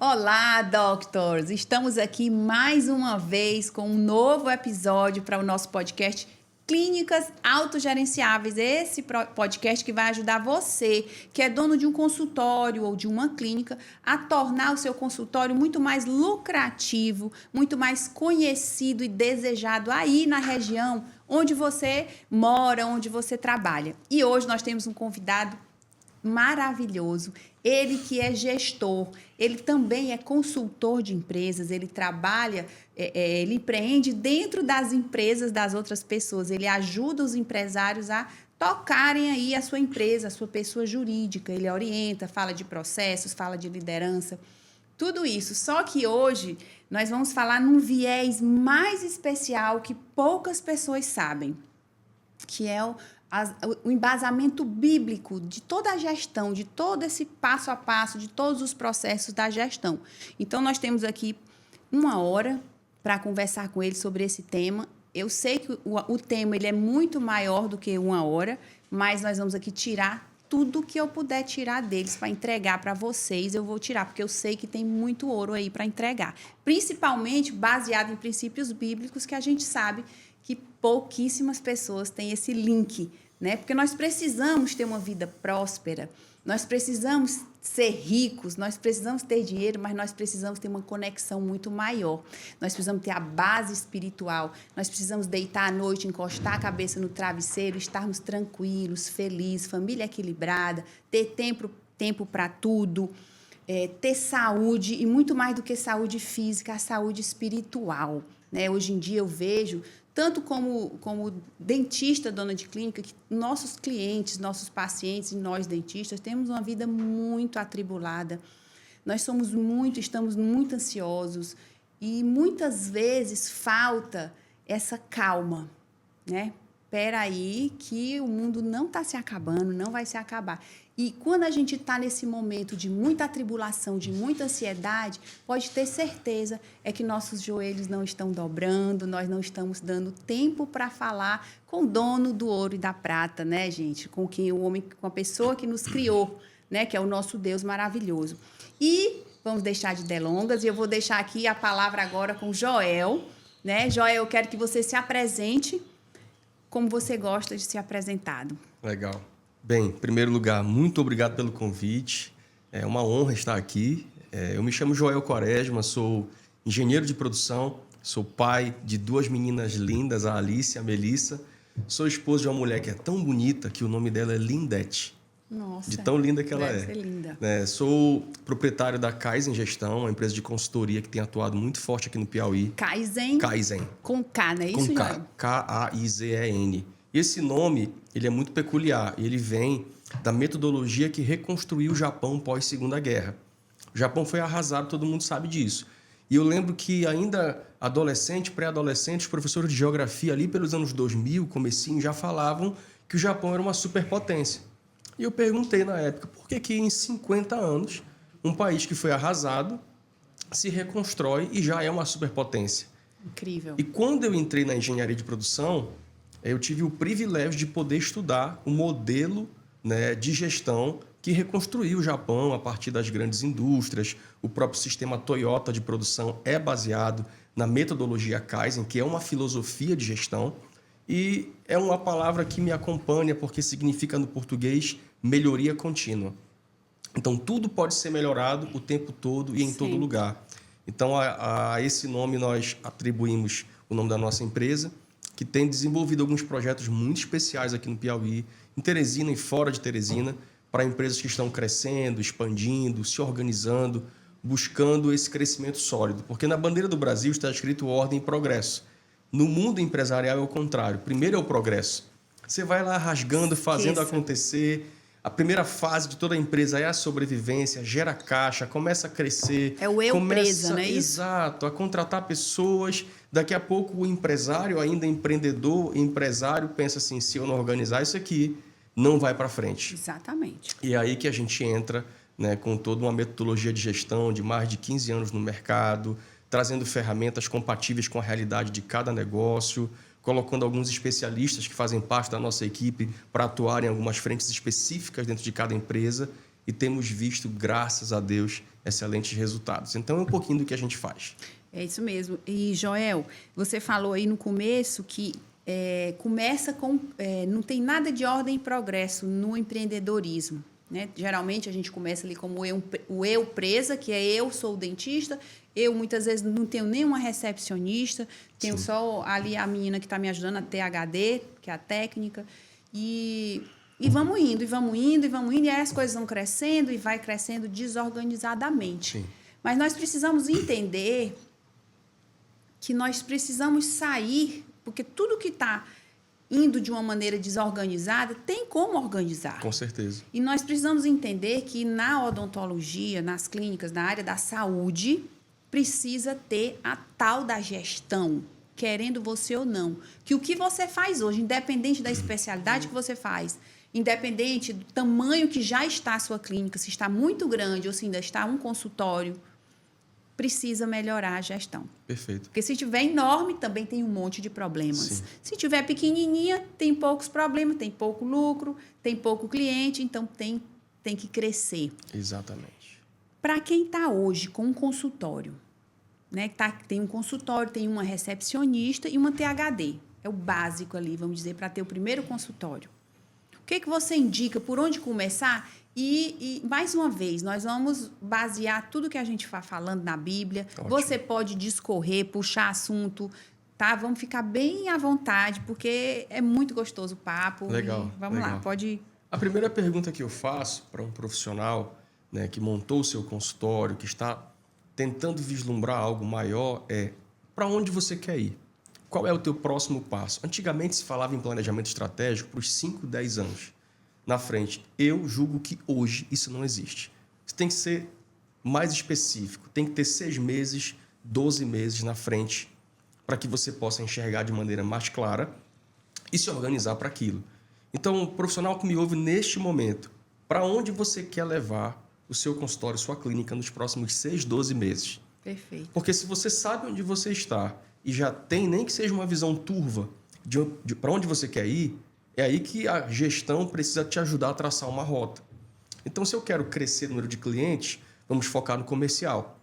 Olá, doctors! Estamos aqui mais uma vez com um novo episódio para o nosso podcast Clínicas Autogerenciáveis. Esse podcast que vai ajudar você, que é dono de um consultório ou de uma clínica, a tornar o seu consultório muito mais lucrativo, muito mais conhecido e desejado aí na região onde você mora, onde você trabalha. E hoje nós temos um convidado maravilhoso, ele que é gestor, ele também é consultor de empresas, ele trabalha, ele empreende dentro das empresas das outras pessoas, ele ajuda os empresários a tocarem aí a sua empresa, a sua pessoa jurídica, ele orienta, fala de processos, fala de liderança, tudo isso. Só que hoje nós vamos falar num viés mais especial que poucas pessoas sabem, que é o embasamento bíblico de toda a gestão, de todo esse passo a passo, de todos os processos da gestão. Então, nós temos aqui 1 hora para conversar com ele sobre esse tema. Eu sei que o tema ele é muito maior do que 1 hora, mas nós vamos aqui tirar tudo que eu puder tirar deles para entregar para vocês, eu vou tirar, porque eu sei que tem muito ouro aí para entregar. Principalmente baseado em princípios bíblicos que a gente sabe que pouquíssimas pessoas têm esse link, né? Porque nós precisamos ter uma vida próspera, nós precisamos ser ricos, nós precisamos ter dinheiro, mas nós precisamos ter uma conexão muito maior. Nós precisamos ter a base espiritual, nós precisamos deitar à noite, encostar a cabeça no travesseiro, estarmos tranquilos, felizes, família equilibrada, ter tempo para tudo, ter saúde e muito mais do que saúde física, a saúde espiritual, né? Hoje em dia eu vejo tanto como dentista, dona de clínica, que nossos clientes, nossos pacientes e nós dentistas temos uma vida muito atribulada. Nós estamos muito ansiosos e muitas vezes falta essa calma, né? Espera aí que o mundo não está se acabando, não vai se acabar. E quando a gente está nesse momento de muita atribulação, de muita ansiedade, pode ter certeza que nossos joelhos não estão dobrando, nós não estamos dando tempo para falar com o dono do ouro e da prata, né, gente? Com a pessoa que nos criou, né, que é o nosso Deus maravilhoso. E vamos deixar de delongas, e eu vou deixar aqui a palavra agora com Joel, né? Joel, eu quero que você se apresente como você gosta de ser apresentado. Legal. Bem, em primeiro lugar, muito obrigado pelo convite. É uma honra estar aqui. Eu me chamo Joel Quaresma, sou engenheiro de produção, sou pai de 2 meninas lindas, a Alice e a Melissa. Sou esposo de uma mulher que é tão bonita que o nome dela é Lindete. Nossa, de tão linda que ela deve é. ser linda. Sou proprietário da Kaizen Gestão, uma empresa de consultoria que tem atuado muito forte aqui no Piauí. Kaizen. Com K, não é isso, com K, Joel? K-A-I-Z-E-N. Esse nome, ele é muito peculiar. Ele vem da metodologia que reconstruiu o Japão pós-Segunda Guerra. O Japão foi arrasado, todo mundo sabe disso. E eu lembro que ainda adolescente, pré-adolescente, os professores de geografia ali pelos anos 2000, comecinho, já falavam que o Japão era uma superpotência. E eu perguntei na época, por que em 50 anos, um país que foi arrasado se reconstrói e já é uma superpotência? Incrível. E quando eu entrei na engenharia de produção, eu tive o privilégio de poder estudar o modelo, né, de gestão que reconstruiu o Japão a partir das grandes indústrias. O próprio sistema Toyota de produção é baseado na metodologia Kaizen, que é uma filosofia de gestão. E é uma palavra que me acompanha porque significa no português melhoria contínua. Então, tudo pode ser melhorado o tempo todo e em todo lugar. Então, a esse nome nós atribuímos o nome da nossa empresa, que tem desenvolvido alguns projetos muito especiais aqui no Piauí, em Teresina e fora de Teresina, para empresas que estão crescendo, expandindo, se organizando, buscando esse crescimento sólido. Porque na bandeira do Brasil está escrito ordem e progresso. No mundo empresarial é o contrário. Primeiro é o progresso. Você vai lá rasgando, fazendo acontecer. A primeira fase de toda a empresa é a sobrevivência, gera caixa, começa a crescer. É o empresa, não é isso? Exato, a contratar pessoas. Daqui a pouco o empresário, ainda empresário, pensa assim, se eu não organizar isso aqui, não vai para frente. Exatamente. E é aí que a gente entra, né, com toda uma metodologia de gestão de mais de 15 anos no mercado, trazendo ferramentas compatíveis com a realidade de cada negócio, colocando alguns especialistas que fazem parte da nossa equipe para atuar em algumas frentes específicas dentro de cada empresa e temos visto, graças a Deus, excelentes resultados. Então, é um pouquinho do que a gente faz. É isso mesmo. E, Joel, você falou aí no começo que começa com... não tem nada de ordem e progresso no empreendedorismo, né? Geralmente, a gente começa ali como o eu presa, que é eu sou o dentista, eu muitas vezes não tenho nenhuma recepcionista, tenho só ali a menina que está me ajudando, a THD, que é a técnica, e vamos indo, e vamos indo, e vamos indo, e aí as coisas vão crescendo e vai crescendo desorganizadamente. Sim. Mas nós precisamos entender que nós precisamos sair, porque tudo que está indo de uma maneira desorganizada, tem como organizar. Com certeza. E nós precisamos entender que na odontologia, nas clínicas, na área da saúde, precisa ter a tal da gestão, querendo você ou não. Que o que você faz hoje, independente da especialidade que você faz, independente do tamanho que já está a sua clínica, se está muito grande ou se ainda está um consultório, precisa melhorar a gestão. Perfeito. Porque se tiver enorme, também tem um monte de problemas. Sim. Se tiver pequenininha, tem poucos problemas, tem pouco lucro, tem pouco cliente, então tem que crescer. Exatamente. Para quem está hoje com um consultório, né, tem um consultório, tem uma recepcionista e uma THD. É o básico ali, vamos dizer, para ter o primeiro consultório. O que você indica? Por onde começar? E, mais uma vez, nós vamos basear tudo que a gente vai falando na Bíblia. Ótimo. Você pode discorrer, puxar assunto, tá? Vamos ficar bem à vontade, porque é muito gostoso o papo. Legal. Vamos lá, pode... A primeira pergunta que eu faço para um profissional, né, que montou o seu consultório, que está tentando vislumbrar algo maior, é: para onde você quer ir? Qual é o teu próximo passo? Antigamente se falava em planejamento estratégico para os 5, 10 anos na frente. Eu julgo que hoje isso não existe. Isso tem que ser mais específico. Tem que ter 6 meses, 12 meses na frente para que você possa enxergar de maneira mais clara e se organizar para aquilo. Então, o profissional que me ouve neste momento, para onde você quer levar o seu consultório, sua clínica nos próximos 6, 12 meses? Perfeito. Porque se você sabe onde você está e já tem, nem que seja uma visão turva de para onde você quer ir, é aí que a gestão precisa te ajudar a traçar uma rota. Então, se eu quero crescer o número de clientes, vamos focar no comercial.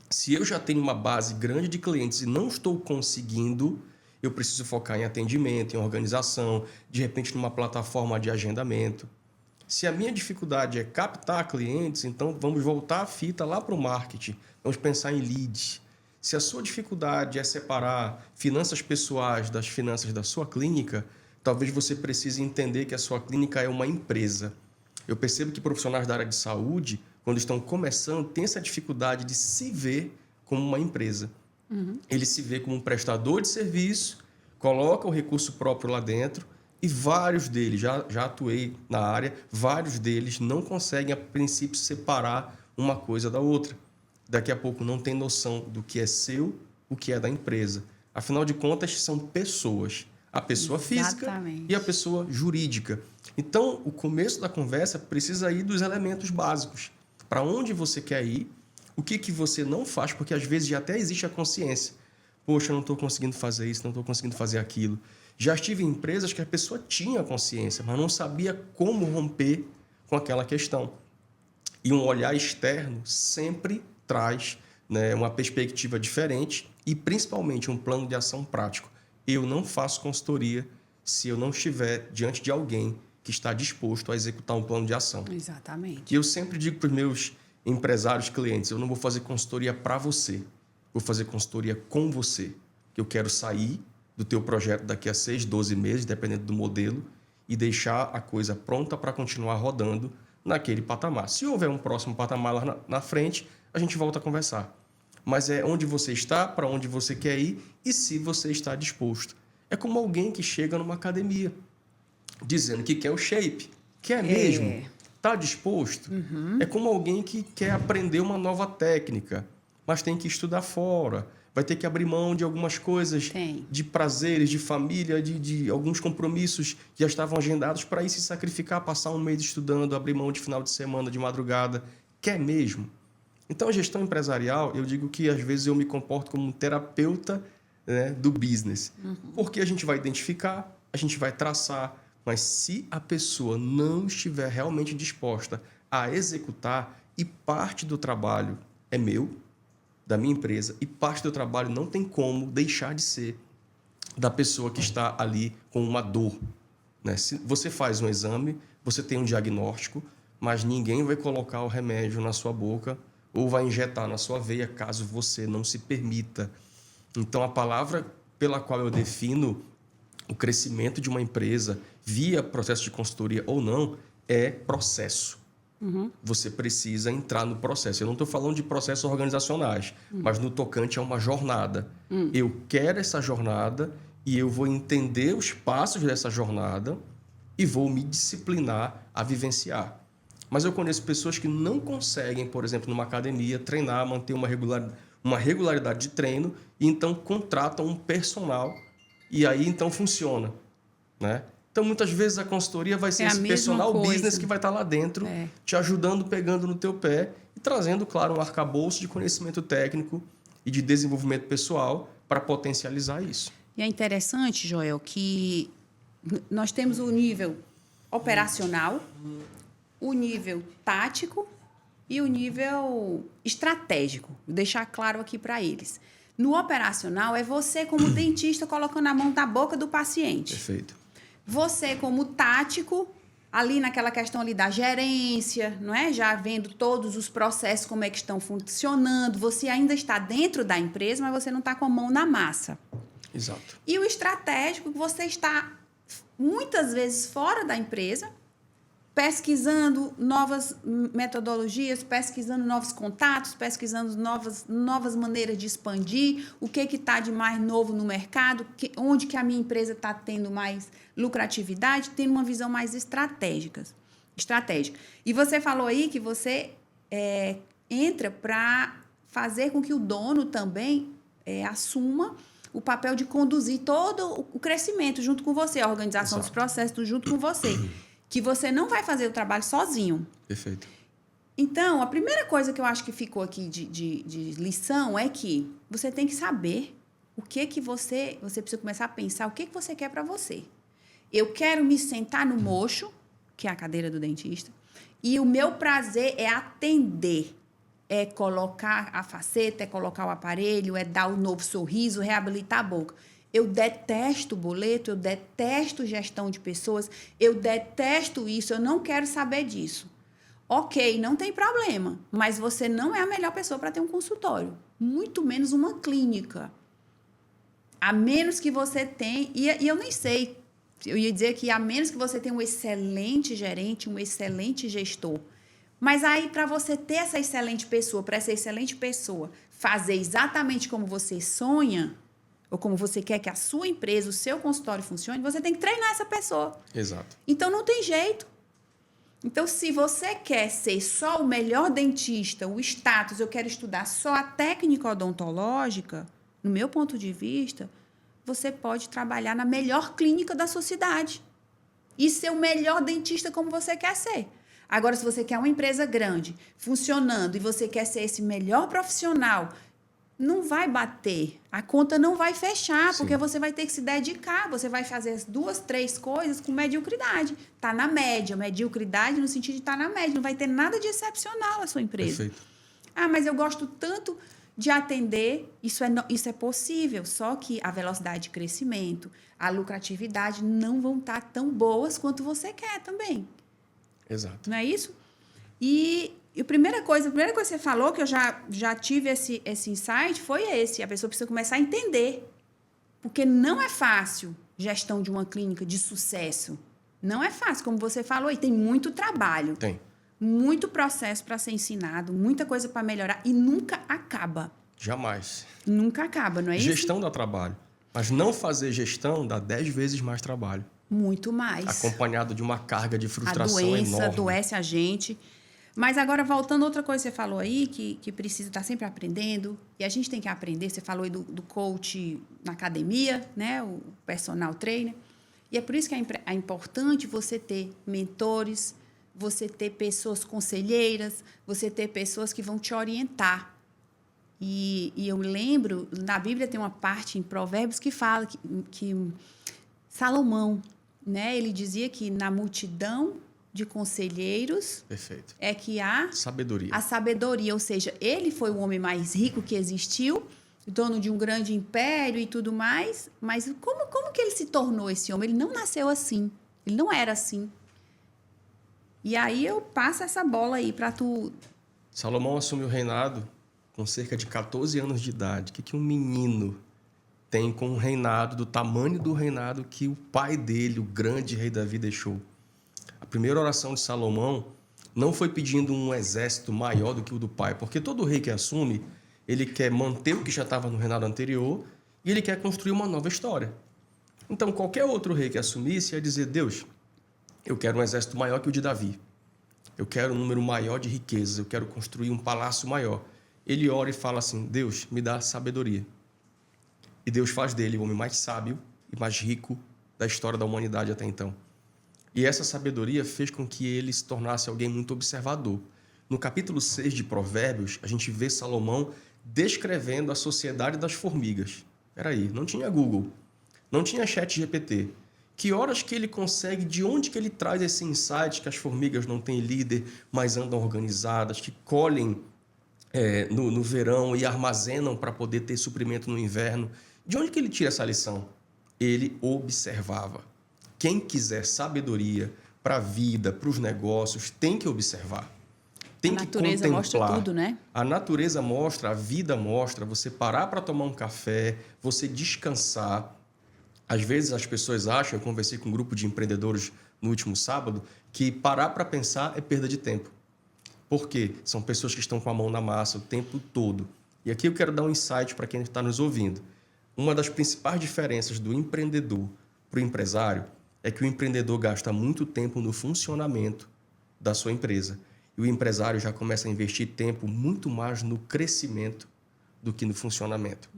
Se eu já tenho uma base grande de clientes e não estou conseguindo, eu preciso focar em atendimento, em organização, de repente numa plataforma de agendamento. Se a minha dificuldade é captar clientes, então vamos voltar a fita lá para o marketing. Vamos pensar em leads. Se a sua dificuldade é separar finanças pessoais das finanças da sua clínica, talvez você precise entender que a sua clínica é uma empresa. Eu percebo que profissionais da área de saúde, quando estão começando, têm essa dificuldade de se ver como uma empresa. Ele se vê como um prestador de serviço, coloca o recurso próprio lá dentro e vários deles, já atuei na área, vários deles não conseguem, a princípio, separar uma coisa da outra. Daqui a pouco não tem noção do que é seu, o que é da empresa. Afinal de contas, são pessoas. A pessoa física e a pessoa jurídica. Então, o começo da conversa precisa ir dos elementos básicos. Para onde você quer ir, o que você não faz, porque às vezes já até existe a consciência. Poxa, eu não estou conseguindo fazer isso, não estou conseguindo fazer aquilo. Já estive em empresas que a pessoa tinha consciência, mas não sabia como romper com aquela questão. E um olhar externo sempre traz, né, uma perspectiva diferente e, principalmente, um plano de ação prático. Eu não faço consultoria se eu não estiver diante de alguém que está disposto a executar um plano de ação. Exatamente. E eu sempre digo para os meus empresários, clientes, eu não vou fazer consultoria para você, vou fazer consultoria com você. Eu quero sair do teu projeto daqui a 6, 12 meses, dependendo do modelo, e deixar a coisa pronta para continuar rodando naquele patamar. Se houver um próximo patamar lá na frente, a gente volta a conversar. Mas é onde você está, para onde você quer ir e se você está disposto. É como alguém que chega numa academia dizendo que quer o shape. Quer mesmo? Está disposto? É como alguém que quer aprender uma nova técnica, mas tem que estudar fora. Vai ter que abrir mão de algumas coisas, de prazeres, de família, de alguns compromissos que já estavam agendados para ir se sacrificar, passar um mês estudando, abrir mão de final de semana, de madrugada. Quer mesmo? Então, a gestão empresarial, eu digo que às vezes eu me comporto como um terapeuta, né, do business. Porque a gente vai identificar, a gente vai traçar, mas se a pessoa não estiver realmente disposta a executar, e parte do trabalho é meu, da minha empresa, e parte do trabalho não tem como deixar de ser da pessoa que está ali com uma dor, né? Se você faz um exame, você tem um diagnóstico, mas ninguém vai colocar o remédio na sua boca ou vai injetar na sua veia caso você não se permita. Então, a palavra pela qual eu defino o crescimento de uma empresa via processo de consultoria ou não é processo. Você precisa entrar no processo. Eu não estou falando de processos organizacionais, mas no tocante a uma jornada. Eu quero essa jornada e eu vou entender os passos dessa jornada e vou me disciplinar a vivenciar. Mas eu conheço pessoas que não conseguem, por exemplo, numa academia, treinar, manter uma regularidade de treino e então contratam um personal e aí então funciona, né? Então, muitas vezes a consultoria vai ser esse personal business que vai estar lá dentro, te ajudando, pegando no teu pé e trazendo, claro, um arcabouço de conhecimento técnico e de desenvolvimento pessoal para potencializar isso. E é interessante, Joel, que nós temos o nível operacional, o nível tático e o nível estratégico. Vou deixar claro aqui para eles. No operacional, é você, como dentista, colocando a mão na boca do paciente. Perfeito. Você, como tático, ali naquela questão ali da gerência, não é? Já vendo todos os processos, como é que estão funcionando. Você ainda está dentro da empresa, mas você não está com a mão na massa. Exato. E o estratégico, você está muitas vezes fora da empresa, pesquisando novas metodologias, pesquisando novos contatos, pesquisando novas maneiras de expandir, o que está de mais novo no mercado, onde que a minha empresa está tendo mais lucratividade, tendo uma visão mais estratégica. E você falou aí que você entra para fazer com que o dono também assuma o papel de conduzir todo o crescimento junto com você, a organização dos processos junto com você. Que você não vai fazer o trabalho sozinho. Perfeito. Então, a primeira coisa que eu acho que ficou aqui de lição é que você tem que saber o que você precisa começar a pensar o que você quer para você. Eu quero me sentar no mocho, que é a cadeira do dentista, e o meu prazer é atender. É colocar a faceta, é colocar o aparelho, é dar um novo sorriso, reabilitar a boca. Eu detesto boleto, eu detesto gestão de pessoas, eu detesto isso, eu não quero saber disso. Ok, não tem problema, mas você não é a melhor pessoa para ter um consultório, muito menos uma clínica. A menos que você tenha, e eu nem sei, eu ia dizer que a menos que você tenha um excelente gerente, um excelente gestor. Mas aí, para você ter essa excelente pessoa, para essa excelente pessoa fazer exatamente como você sonha, ou como você quer que a sua empresa, o seu consultório funcione, você tem que treinar essa pessoa. Exato. Então, não tem jeito. Então, se você quer ser só o melhor dentista, o status, eu quero estudar só a técnica odontológica, no meu ponto de vista, você pode trabalhar na melhor clínica da sua cidade e ser o melhor dentista como você quer ser. Agora, se você quer uma empresa grande, funcionando, e você quer ser esse melhor profissional, não vai bater, a conta não vai fechar, porque você vai ter que se dedicar, você vai fazer as 2, 3 coisas com mediocridade. Está na média, mediocridade no sentido de estar na média, não vai ter nada de excepcional a sua empresa. Perfeito. Ah, mas eu gosto tanto de atender, isso é possível, só que a velocidade de crescimento, a lucratividade não vão estar tão boas quanto você quer também. Exato. Não é isso? E a primeira coisa que você falou, que eu já tive esse insight, foi esse. A pessoa precisa começar a entender. Porque não é fácil gestão de uma clínica de sucesso. Não é fácil, como você falou, e tem muito trabalho. Tem. Muito processo para ser ensinado, muita coisa para melhorar e nunca acaba. Jamais. Nunca acaba, não é isso? Gestão dá trabalho. Mas não fazer gestão dá 10 vezes mais trabalho. Muito mais. Acompanhado de uma carga de frustração enorme. A doença adoece a gente. Mas agora, voltando a outra coisa que você falou aí, que precisa estar sempre aprendendo, e a gente tem que aprender, você falou aí do coach na academia, né, o personal trainer, e é por isso que é importante você ter mentores, você ter pessoas conselheiras, você ter pessoas que vão te orientar. E eu lembro, na Bíblia tem uma parte em Provérbios que fala que Salomão, né, ele dizia que na multidão de conselheiros Perfeito. é que há Sabedoria. a sabedoria. Ou seja, ele foi o homem mais rico que existiu, dono de um grande império e tudo mais. Mas como que ele se tornou esse homem? Ele não nasceu assim. Ele não era assim. E aí eu passo essa bola aí para tu... Salomão assumiu o reinado com cerca de 14 anos de idade. O que um menino tem com um reinado do tamanho do reinado que o pai dele, o grande rei Davi, deixou? A primeira oração de Salomão não foi pedindo um exército maior do que o do pai, porque todo rei que assume, ele quer manter o que já estava no reinado anterior e ele quer construir uma nova história. Então, qualquer outro rei que assumisse ia dizer: Deus, eu quero um exército maior que o de Davi. Eu quero um número maior de riquezas, eu quero construir um palácio maior. Ele ora e fala assim: Deus, me dá sabedoria. E Deus faz dele o homem mais sábio e mais rico da história da humanidade até então. E essa sabedoria fez com que ele se tornasse alguém muito observador. No capítulo 6 de Provérbios, a gente vê Salomão descrevendo a sociedade das formigas. Peraí, não tinha Google, não tinha ChatGPT. Que horas que ele consegue, de onde que ele traz esse insight que as formigas não têm líder, mas andam organizadas, que colhem no verão e armazenam para poder ter suprimento no inverno? De onde que ele tira essa lição? Ele observava. Quem quiser sabedoria para a vida, para os negócios, tem que observar. Tem que contemplar. A natureza mostra tudo, né? A natureza mostra, a vida mostra. Você parar para tomar um café, você descansar. Às vezes as pessoas acham, eu conversei com um grupo de empreendedores no último sábado, que parar para pensar é perda de tempo. Por quê? São pessoas que estão com a mão na massa o tempo todo. E aqui eu quero dar um insight para quem está nos ouvindo. Uma das principais diferenças do empreendedor para o empresário é que o empreendedor gasta muito tempo no funcionamento da sua empresa. E o empresário já começa a investir tempo muito mais no crescimento do que no funcionamento.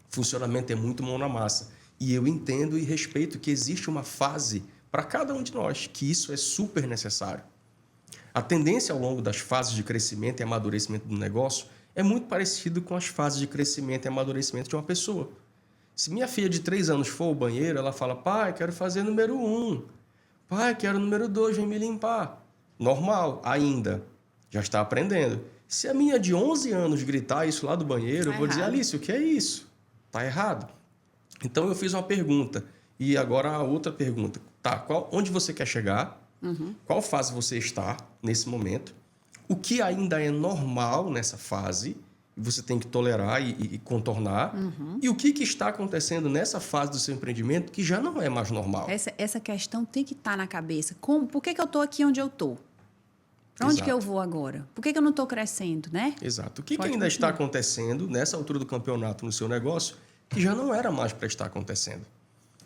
Funcionamento é muito mão na massa. E eu entendo e respeito que existe uma fase para cada um de nós, que isso é super necessário. A tendência ao longo das fases de crescimento e amadurecimento do negócio é muito parecido com as fases de crescimento e amadurecimento de uma pessoa. Se minha filha de 3 anos for ao banheiro, ela fala: pai, quero fazer número 1. Pai, quero número 2, vem me limpar. Normal, ainda. Já está aprendendo. Se a minha de 11 anos gritar isso lá do banheiro, eu vou dizer: Alice, o que é isso? Está errado. Então, eu fiz uma pergunta. E agora a outra pergunta. Tá, onde você quer chegar? Qual fase você está nesse momento? O que ainda é normal nessa fase? Você tem que tolerar e contornar. E o que está acontecendo nessa fase do seu empreendimento que já não é mais normal? Essa questão tem que estar na cabeça. Por que eu estou aqui onde eu estou? Para onde que eu vou agora? Por que eu não estou crescendo, né? Exato. O que ainda está acontecendo nessa altura do campeonato no seu negócio que já não era mais para estar acontecendo?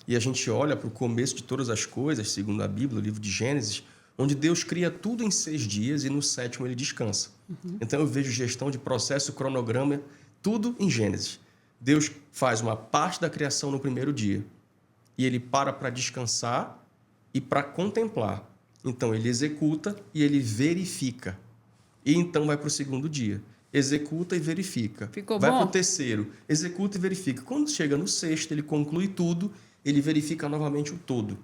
E a gente olha para o começo de todas as coisas, segundo a Bíblia, o livro de Gênesis, onde Deus cria tudo em 6 dias e no 7º ele descansa. Então eu vejo gestão de processo, cronograma, tudo em Gênesis. Deus faz uma parte da criação no 1º dia e ele para descansar e para contemplar. Então ele executa e ele verifica. E então vai para o 2º dia. Executa e verifica. Ficou vai bom? para o 3º, executa e verifica. Quando chega no 6º, ele conclui tudo, ele verifica novamente o todo.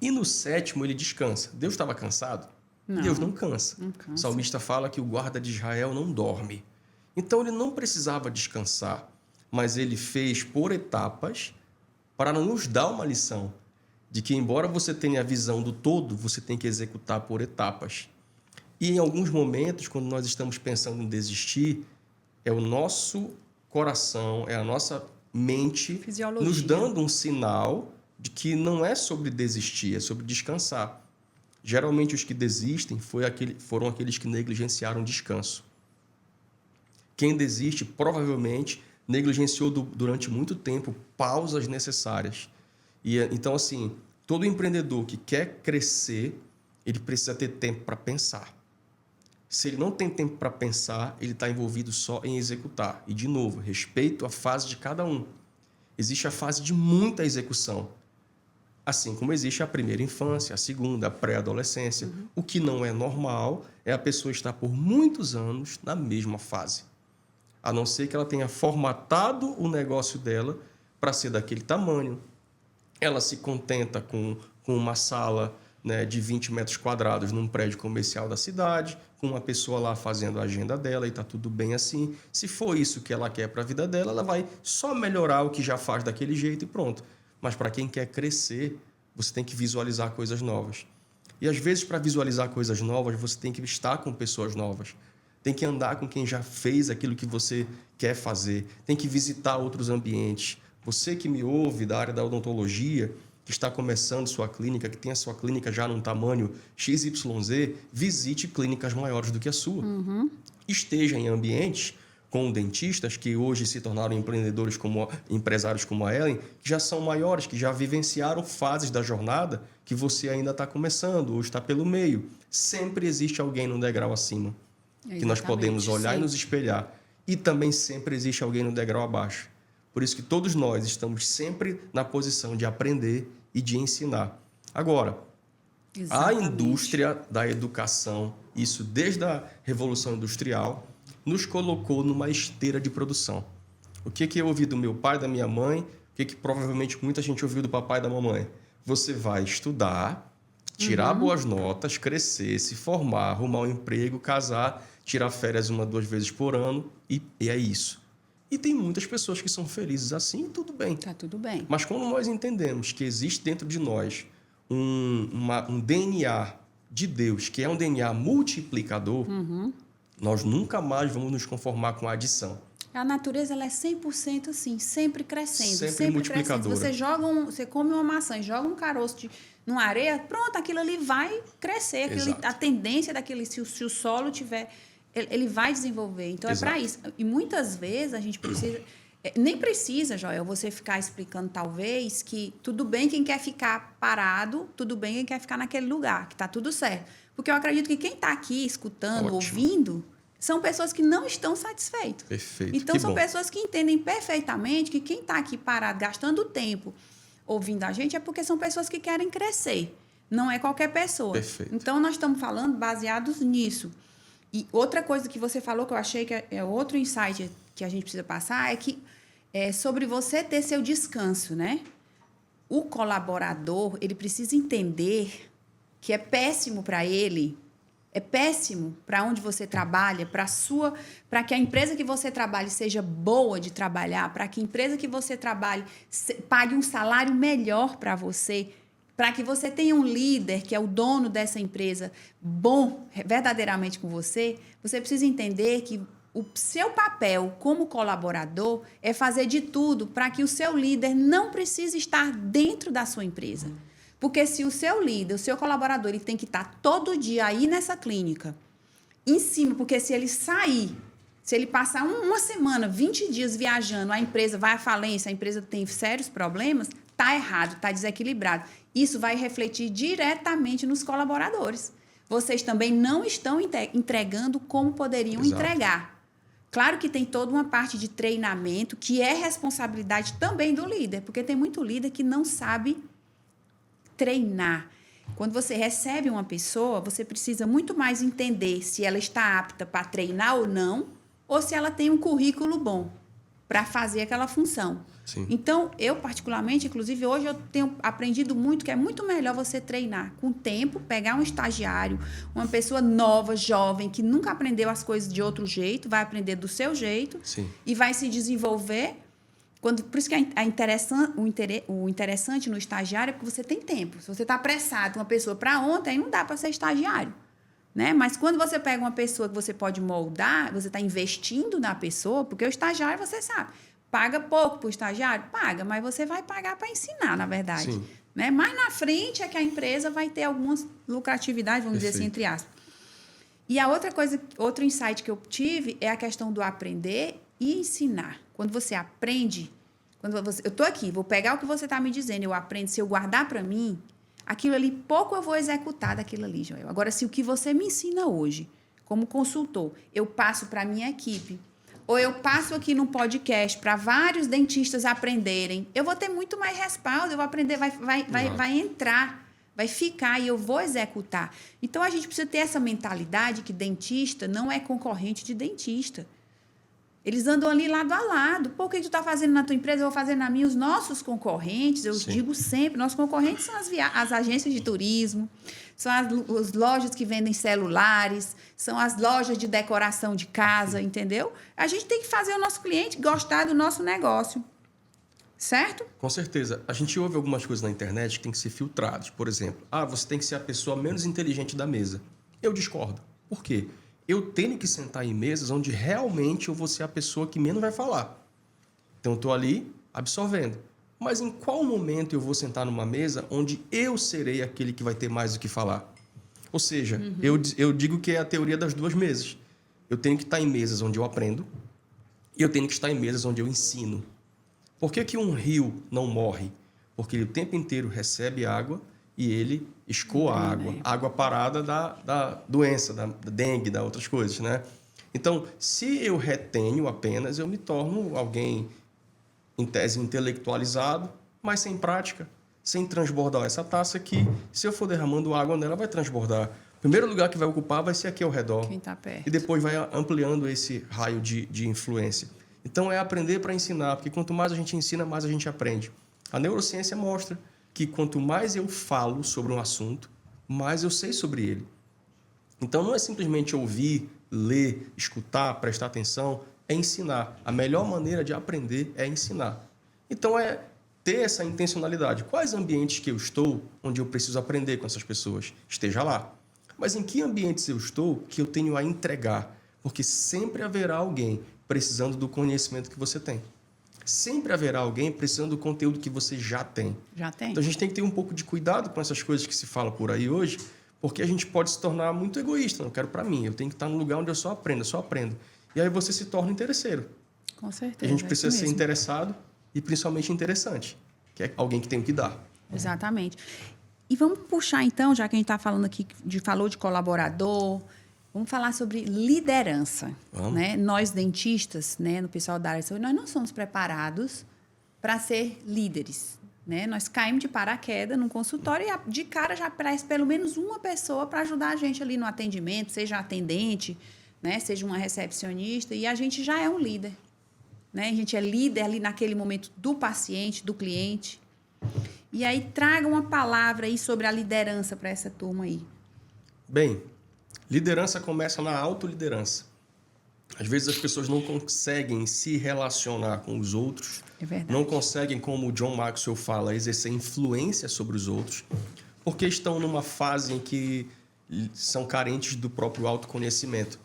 E no 7º ele descansa. Deus estava cansado? Não, Deus não cansa. O salmista fala que o guarda de Israel não dorme. Então ele não precisava descansar, mas ele fez por etapas para nos dar uma lição de que, embora você tenha a visão do todo, você tem que executar por etapas. E em alguns momentos, quando nós estamos pensando em desistir, é o nosso coração, é a nossa mente nos dando um sinal de que não é sobre desistir, é sobre descansar. Geralmente, os que desistem foram aqueles que negligenciaram o descanso. Quem desiste, provavelmente, negligenciou durante muito tempo pausas necessárias. Então, assim, todo empreendedor que quer crescer, ele precisa ter tempo para pensar. Se ele não tem tempo para pensar, ele está envolvido só em executar. E, de novo, respeito a fase de cada um. Existe a fase de muita execução. Assim como existe a primeira infância, a segunda, a pré-adolescência. O que não é normal é a pessoa estar por muitos anos na mesma fase. A não ser que ela tenha formatado o negócio dela para ser daquele tamanho. Ela se contenta com uma sala né, de 20 metros quadrados num prédio comercial da cidade, com uma pessoa lá fazendo a agenda dela e está tudo bem assim. Se for isso que ela quer para a vida dela, ela vai só melhorar o que já faz daquele jeito e pronto. Mas para quem quer crescer, você tem que visualizar coisas novas. E às vezes, para visualizar coisas novas, você tem que estar com pessoas novas. Tem que andar com quem já fez aquilo que você quer fazer. Tem que visitar outros ambientes. Você que me ouve da área da odontologia, que está começando sua clínica, que tem a sua clínica já num tamanho XYZ, visite clínicas maiores do que a sua. Esteja em ambientes com dentistas que hoje se tornaram empresários como a Ellen, que já são maiores, que já vivenciaram fases da jornada que você ainda está começando ou está pelo meio. Sempre existe alguém no degrau acima, que nós podemos olhar e nos espelhar. E também sempre existe alguém no degrau abaixo. Por isso que todos nós estamos sempre na posição de aprender e de ensinar. Agora, a indústria da educação, isso desde a Revolução Industrial, nos colocou numa esteira de produção. O que eu ouvi do meu pai, da minha mãe, o que provavelmente muita gente ouviu do papai e da mamãe? Você vai estudar, tirar boas notas, crescer, se formar, arrumar um emprego, casar, tirar férias 1, 2 vezes por ano e é isso. E tem muitas pessoas que são felizes assim e tudo bem. Tá tudo bem. Mas quando nós entendemos que existe dentro de nós um DNA de Deus, que é um DNA multiplicador, nós nunca mais vamos nos conformar com a adição. A natureza ela é 100% assim, sempre crescendo. Sempre multiplicadora. Crescendo. Você come uma maçã e joga um caroço numa areia, pronto, aquilo ali vai crescer. A tendência daquele, se o solo tiver... Ele vai desenvolver. Então, é para isso. E muitas vezes a gente precisa... Nem precisa, Joel, você ficar explicando, talvez, que tudo bem quem quer ficar parado, tudo bem quem quer ficar naquele lugar, que está tudo certo. Porque eu acredito que quem está aqui escutando, ouvindo, são pessoas que não estão satisfeitas. Perfeito. Então, são pessoas que entendem perfeitamente que quem está aqui parado, gastando tempo, ouvindo a gente, é porque são pessoas que querem crescer. Não é qualquer pessoa. Perfeito. Então, nós estamos falando baseados nisso. E outra coisa que você falou, que eu achei que é outro insight que a gente precisa passar, é que é sobre você ter seu descanso, né? O colaborador, ele precisa entender que é péssimo para ele, é péssimo para onde você trabalha, para que a empresa que você trabalhe seja boa de trabalhar, para que a empresa que você trabalhe pague um salário melhor para você, para que você tenha um líder, que é o dono dessa empresa, bom verdadeiramente com você, você precisa entender que o seu papel como colaborador é fazer de tudo para que o seu líder não precise estar dentro da sua empresa. Porque se o seu líder, o seu colaborador, ele tem que estar todo dia aí nessa clínica, em cima, porque se ele sair, se ele passar uma semana, 20 dias viajando, a empresa vai à falência, a empresa tem sérios problemas, está errado, está desequilibrado. Isso vai refletir diretamente nos colaboradores. Vocês também não estão entregando como poderiam entregar. Claro que tem toda uma parte de treinamento que é responsabilidade também do líder, porque tem muito líder que não sabe treinar. Quando você recebe uma pessoa, você precisa muito mais entender se ela está apta para treinar ou se ela tem um currículo bom para fazer aquela função. Sim. Então, eu particularmente, inclusive, hoje eu tenho aprendido muito que é muito melhor você treinar com o tempo, pegar um estagiário, uma pessoa nova, jovem, que nunca aprendeu as coisas de outro jeito, vai aprender do seu jeito. Sim. E vai se desenvolver. Por isso que o interessante no estagiário é que você tem tempo. Se você está apressado, uma pessoa para ontem, aí não dá para ser estagiário. Né? Mas quando você pega uma pessoa que você pode moldar, você está investindo na pessoa, porque o estagiário, você sabe, paga pouco para o estagiário? Paga, mas você vai pagar para ensinar, na verdade. Sim. Né? Mais na frente é que a empresa vai ter algumas lucratividades, vamos dizer assim, entre aspas. E a outra coisa, outro insight que eu tive é a questão do aprender e ensinar. Quando você aprende, eu estou aqui, vou pegar o que você está me dizendo, eu aprendo, se eu guardar para mim, aquilo ali, pouco eu vou executar daquilo ali, Joel. Agora, se o que você me ensina hoje, como consultor, eu passo para a minha equipe, ou eu passo aqui no podcast para vários dentistas aprenderem, eu vou ter muito mais respaldo, eu vou aprender, vai entrar, vai ficar e eu vou executar. Então, a gente precisa ter essa mentalidade que dentista não é concorrente de dentista. Eles andam ali lado a lado. Pô, o que tu está fazendo na tua empresa? Eu vou fazer na minha. Os nossos concorrentes, eu Sim. digo sempre, nossos concorrentes são as agências de turismo, são as lojas que vendem celulares, são as lojas de decoração de casa, entendeu? A gente tem que fazer o nosso cliente gostar do nosso negócio. Certo? Com certeza. A gente ouve algumas coisas na internet que tem que ser filtradas. Por exemplo, você tem que ser a pessoa menos inteligente da mesa. Eu discordo. Por quê? Eu tenho que sentar em mesas onde realmente eu vou ser a pessoa que menos vai falar. Então, eu estou ali absorvendo. Mas em qual momento eu vou sentar numa mesa onde eu serei aquele que vai ter mais o que falar? Ou seja, eu digo que é a teoria das duas mesas. Eu tenho que estar em mesas onde eu aprendo e eu tenho que estar em mesas onde eu ensino. Por que um rio não morre? Porque ele o tempo inteiro recebe água e ele escoa a água. Água parada da doença, da dengue, da outras coisas, né? Então, se eu retenho apenas, eu me torno alguém, em tese, intelectualizado, mas sem prática, sem transbordar essa taça que, se eu for derramando água nela, vai transbordar. O primeiro lugar que vai ocupar vai ser aqui ao redor. Quem está perto. E depois vai ampliando esse raio de influência. Então, é aprender para ensinar, porque quanto mais a gente ensina, mais a gente aprende. A neurociência mostra que quanto mais eu falo sobre um assunto, mais eu sei sobre ele. Então, não é simplesmente ouvir, ler, escutar, prestar atenção, é ensinar. A melhor maneira de aprender é ensinar. Então, é ter essa intencionalidade. Quais ambientes que eu estou onde eu preciso aprender com essas pessoas? Esteja lá. Mas em que ambientes eu estou que eu tenho a entregar? Porque sempre haverá alguém precisando do conhecimento que você tem. Sempre haverá alguém precisando do conteúdo que você já tem. Já tem. Então, a gente tem que ter um pouco de cuidado com essas coisas que se fala por aí hoje, porque a gente pode se tornar muito egoísta. Não quero para mim, eu tenho que estar no lugar onde eu só aprendo. E aí você se torna interesseiro. Com certeza. A gente precisa ser mesmo. interessado e principalmente interessante, que é alguém que tem o que dar. Exatamente. E vamos puxar então, já que a gente está falando aqui, falou de colaborador, vamos falar sobre liderança. Vamos. Né? Nós, dentistas, né, no pessoal da área de saúde, nós não somos preparados para ser líderes. Né? Nós caímos de paraquedas num consultório e de cara já aparece pelo menos uma pessoa para ajudar a gente ali no atendimento, seja atendente, né, seja uma recepcionista, e a gente já é um líder. Né? A gente é líder ali naquele momento do paciente, do cliente. E aí, traga uma palavra aí sobre a liderança para essa turma aí. Bem, liderança começa na autoliderança. Às vezes as pessoas não conseguem se relacionar com os outros, É verdade. não conseguem, como o John Maxwell fala, exercer influência sobre os outros, porque estão numa fase em que são carentes do próprio autoconhecimento.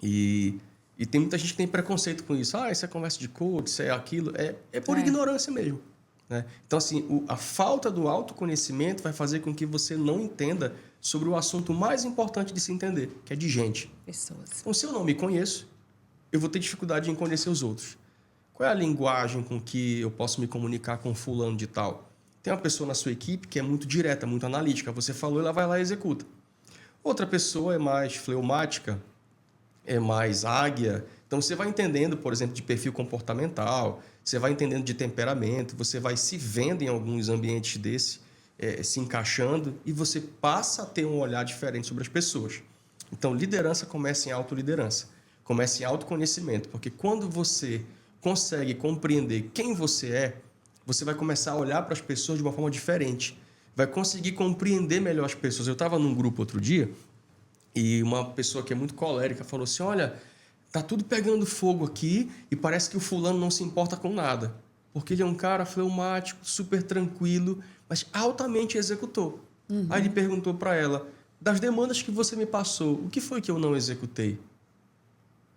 E tem muita gente que tem preconceito com isso. Isso é conversa de coach, isso é aquilo. É por ignorância mesmo. Né? Então, assim, a falta do autoconhecimento vai fazer com que você não entenda sobre o assunto mais importante de se entender, que é de gente. Pessoas. Então, se eu não me conheço, eu vou ter dificuldade em conhecer os outros. Qual é a linguagem com que eu posso me comunicar com fulano de tal? Tem uma pessoa na sua equipe que é muito direta, muito analítica. Você falou, ela vai lá e executa. Outra pessoa é mais fleumática, é mais águia. Então, você vai entendendo, por exemplo, de perfil comportamental, você vai entendendo de temperamento, você vai se vendo em alguns ambientes desse, se encaixando, e você passa a ter um olhar diferente sobre as pessoas. Então, liderança começa em autoliderança, começa em autoconhecimento, porque quando você consegue compreender quem você é, você vai começar a olhar para as pessoas de uma forma diferente, vai conseguir compreender melhor as pessoas. Eu estava num grupo outro dia, e uma pessoa que é muito colérica falou assim, olha, tá tudo pegando fogo aqui e parece que o fulano não se importa com nada. Porque ele é um cara fleumático, super tranquilo, mas altamente executor. Aí ele perguntou para ela, das demandas que você me passou, o que foi que eu não executei?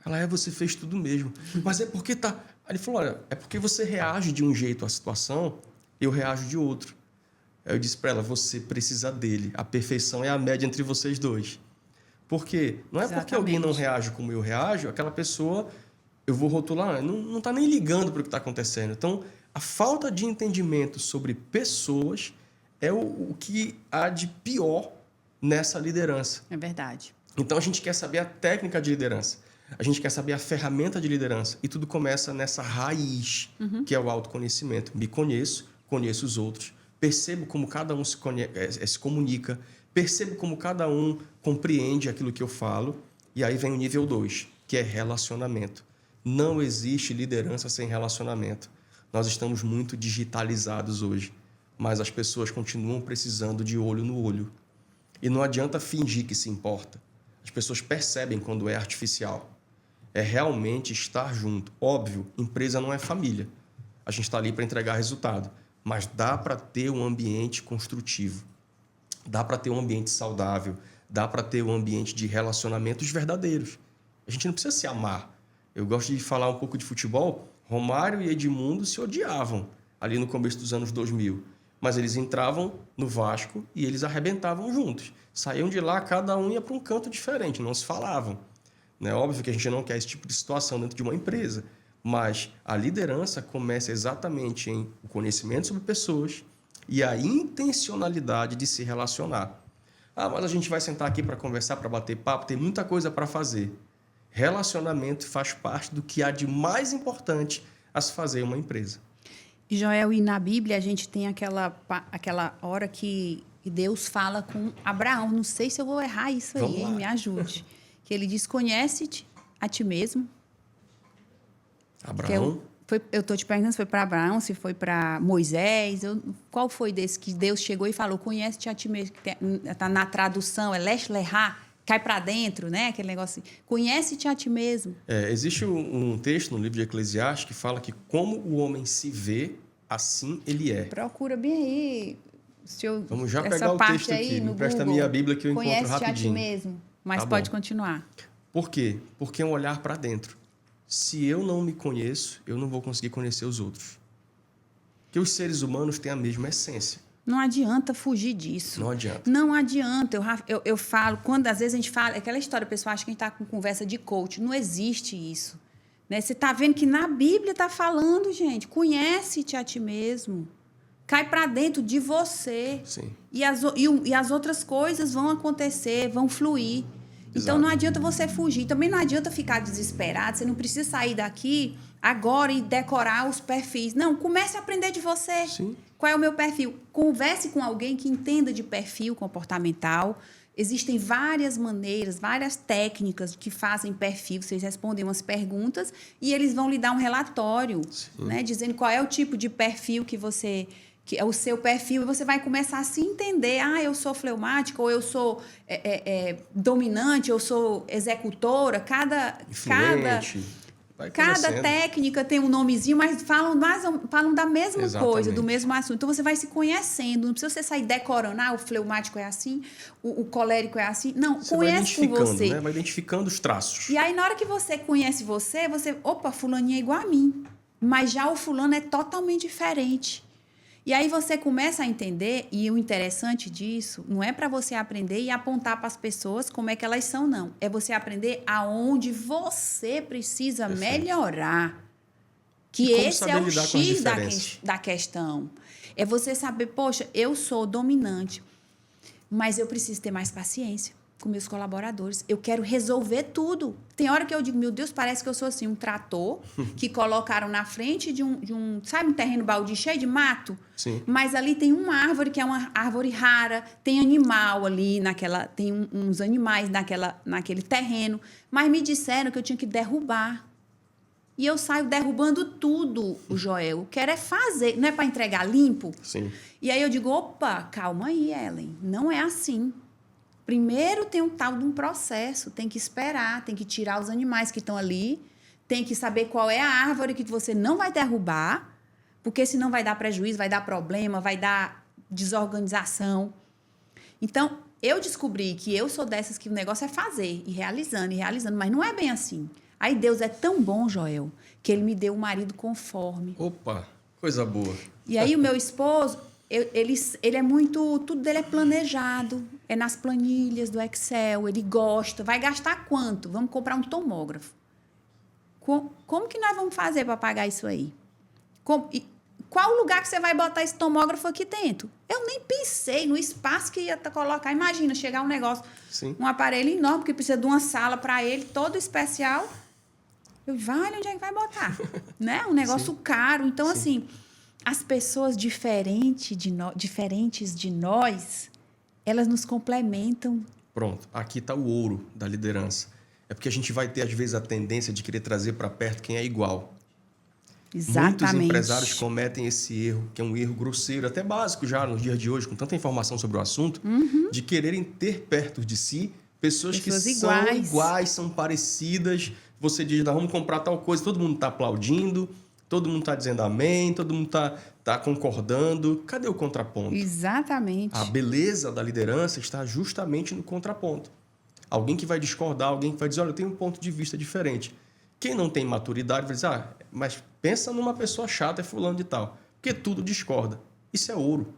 Ela, você fez tudo mesmo. Mas é porque tá... Aí ele falou, olha, é porque você reage de um jeito à situação, eu reajo de outro. Aí eu disse para ela, você precisa dele. A perfeição é a média entre vocês dois. Porque não é porque alguém não reage como eu reajo, aquela pessoa, eu vou rotular, não está nem ligando para o que está acontecendo. Então, a falta de entendimento sobre pessoas é o que há de pior nessa liderança. É verdade. Então, a gente quer saber a técnica de liderança. A gente quer saber a ferramenta de liderança. E tudo começa nessa raiz, que é o autoconhecimento. Me conheço, conheço os outros, percebo como cada um se comunica, percebo como cada um compreende aquilo que eu falo. E aí vem o nível 2, que é relacionamento. Não existe liderança sem relacionamento. Nós estamos muito digitalizados hoje, mas as pessoas continuam precisando de olho no olho. E não adianta fingir que se importa. As pessoas percebem quando é artificial. É realmente estar junto. Óbvio, empresa não é família. A gente está ali para entregar resultado. Mas dá para ter um ambiente construtivo. Dá para ter um ambiente saudável. Dá para ter um ambiente de relacionamentos verdadeiros. A gente não precisa se amar. Eu gosto de falar um pouco de futebol. Romário e Edmundo se odiavam ali no começo dos anos 2000. Mas eles entravam no Vasco e eles arrebentavam juntos. Saíam de lá, cada um ia para um canto diferente, não se falavam. É óbvio que a gente não quer esse tipo de situação dentro de uma empresa, mas a liderança começa exatamente em o conhecimento sobre pessoas e a intencionalidade de se relacionar. Ah, mas a gente vai sentar aqui para conversar, para bater papo, tem muita coisa para fazer. Relacionamento faz parte do que há de mais importante a se fazer em uma empresa. Joel, e na Bíblia a gente tem aquela hora que Deus fala com Abraão. Não sei se eu vou errar isso aí, hein? Me ajude. Que ele diz, conhece-te a ti mesmo. Abraão? Eu estou te perguntando se foi para Abraão, se foi para Moisés. Qual foi desse que Deus chegou e falou, conhece-te a ti mesmo? Está na tradução, é lesh lehá, cai para dentro, né? Aquele negócio assim. Conhece-te a ti mesmo. Existe um texto no livro de Eclesiastes que fala que como o homem se vê, assim ele é. Procura bem aí. Vamos já pegar o texto aqui. Me presta a minha Bíblia que eu encontro rapidinho. Conhece-te a ti mesmo. Mas pode continuar. Por quê? Porque é um olhar para dentro. Se eu não me conheço, eu não vou conseguir conhecer os outros. Porque os seres humanos têm a mesma essência. Não adianta fugir disso. Não adianta. Não adianta. Eu falo, quando às vezes a gente fala, aquela história, o pessoal acha que a gente está com conversa de coach. Não existe isso. Né? Você está vendo que na Bíblia está falando, gente, conhece-te a ti mesmo. Cai para dentro de você. Sim. E as outras coisas vão acontecer, vão fluir. Exato. Então, não adianta você fugir. Também não adianta ficar desesperado. Você não precisa sair daqui agora e decorar os perfis. Não, comece a aprender de você. Sim. Qual é o meu perfil? Converse com alguém que entenda de perfil comportamental. Existem várias maneiras, várias técnicas que fazem perfil. Vocês respondem umas perguntas e eles vão lhe dar um relatório, né, dizendo qual é o tipo de perfil que é o seu perfil, e você vai começar a se entender. Ah, eu sou fleumática, ou eu sou dominante, eu sou executora. Cada técnica tem um nomezinho, mas falam da mesma coisa, do mesmo assunto. Então, você vai se conhecendo. Não precisa você sair decorando. Ah, o fleumático é assim, o colérico é assim. Não, você conhece com você. Né? Vai identificando os traços. E aí, na hora que você conhece você, opa, fulaninha é igual a mim. Mas já o fulano é totalmente diferente. E aí você começa a entender, e o interessante disso não é para você aprender e apontar para as pessoas como é que elas são, não. É você aprender aonde você precisa melhorar. Que esse é o X da questão. É você saber, poxa, eu sou dominante, mas eu preciso ter mais paciência com meus colaboradores. Eu quero resolver tudo. Tem hora que eu digo, meu Deus, parece que eu sou assim, um trator que colocaram na frente de um sabe, um terreno baldio cheio de mato? Sim. Mas ali tem uma árvore que é uma árvore rara, tem animal ali, tem uns animais naquele terreno. Mas me disseram que eu tinha que derrubar. E eu saio derrubando tudo, o Joel. Eu quero é fazer, não é para entregar limpo? Sim. E aí eu digo, opa, calma aí, Ellen, não é assim. Primeiro tem um tal de um processo, tem que esperar, tem que tirar os animais que estão ali, tem que saber qual é a árvore que você não vai derrubar, porque senão vai dar prejuízo, vai dar problema, vai dar desorganização. Então, eu descobri que eu sou dessas que o negócio é fazer, e realizando, mas não é bem assim. Aí Deus é tão bom, Joel, que ele me deu um marido conforme. Opa, coisa boa. E aí o meu esposo... Ele é muito... Tudo dele é planejado. É nas planilhas do Excel. Ele gosta. Vai gastar quanto? Vamos comprar um tomógrafo. Como que nós vamos fazer para pagar isso aí? Qual lugar que você vai botar esse tomógrafo aqui dentro? Eu nem pensei no espaço que ia colocar. Imagina, chegar um negócio... Sim. Um aparelho enorme, que precisa de uma sala para ele, todo especial. Vale, onde é que vai botar? Né? Um negócio caro. Então, assim... As pessoas diferentes de nós, elas nos complementam. Pronto, aqui está o ouro da liderança. é porque a gente vai ter, às vezes, a tendência de querer trazer para perto quem é igual. Exatamente. Muitos empresários cometem esse erro, que é um erro grosseiro, até básico já nos dias de hoje, com tanta informação sobre o assunto, de quererem ter perto de si pessoas que são iguais, são parecidas. Você diz, vamos comprar tal coisa, todo mundo está aplaudindo, todo mundo está dizendo amém, todo mundo está concordando. Cadê o contraponto? Exatamente. A beleza da liderança está justamente no contraponto. Alguém que vai discordar, alguém que vai dizer, olha, eu tenho um ponto de vista diferente. Quem não tem maturidade vai dizer, mas pensa numa pessoa chata, é fulano de tal. Porque tudo discorda. Isso é ouro.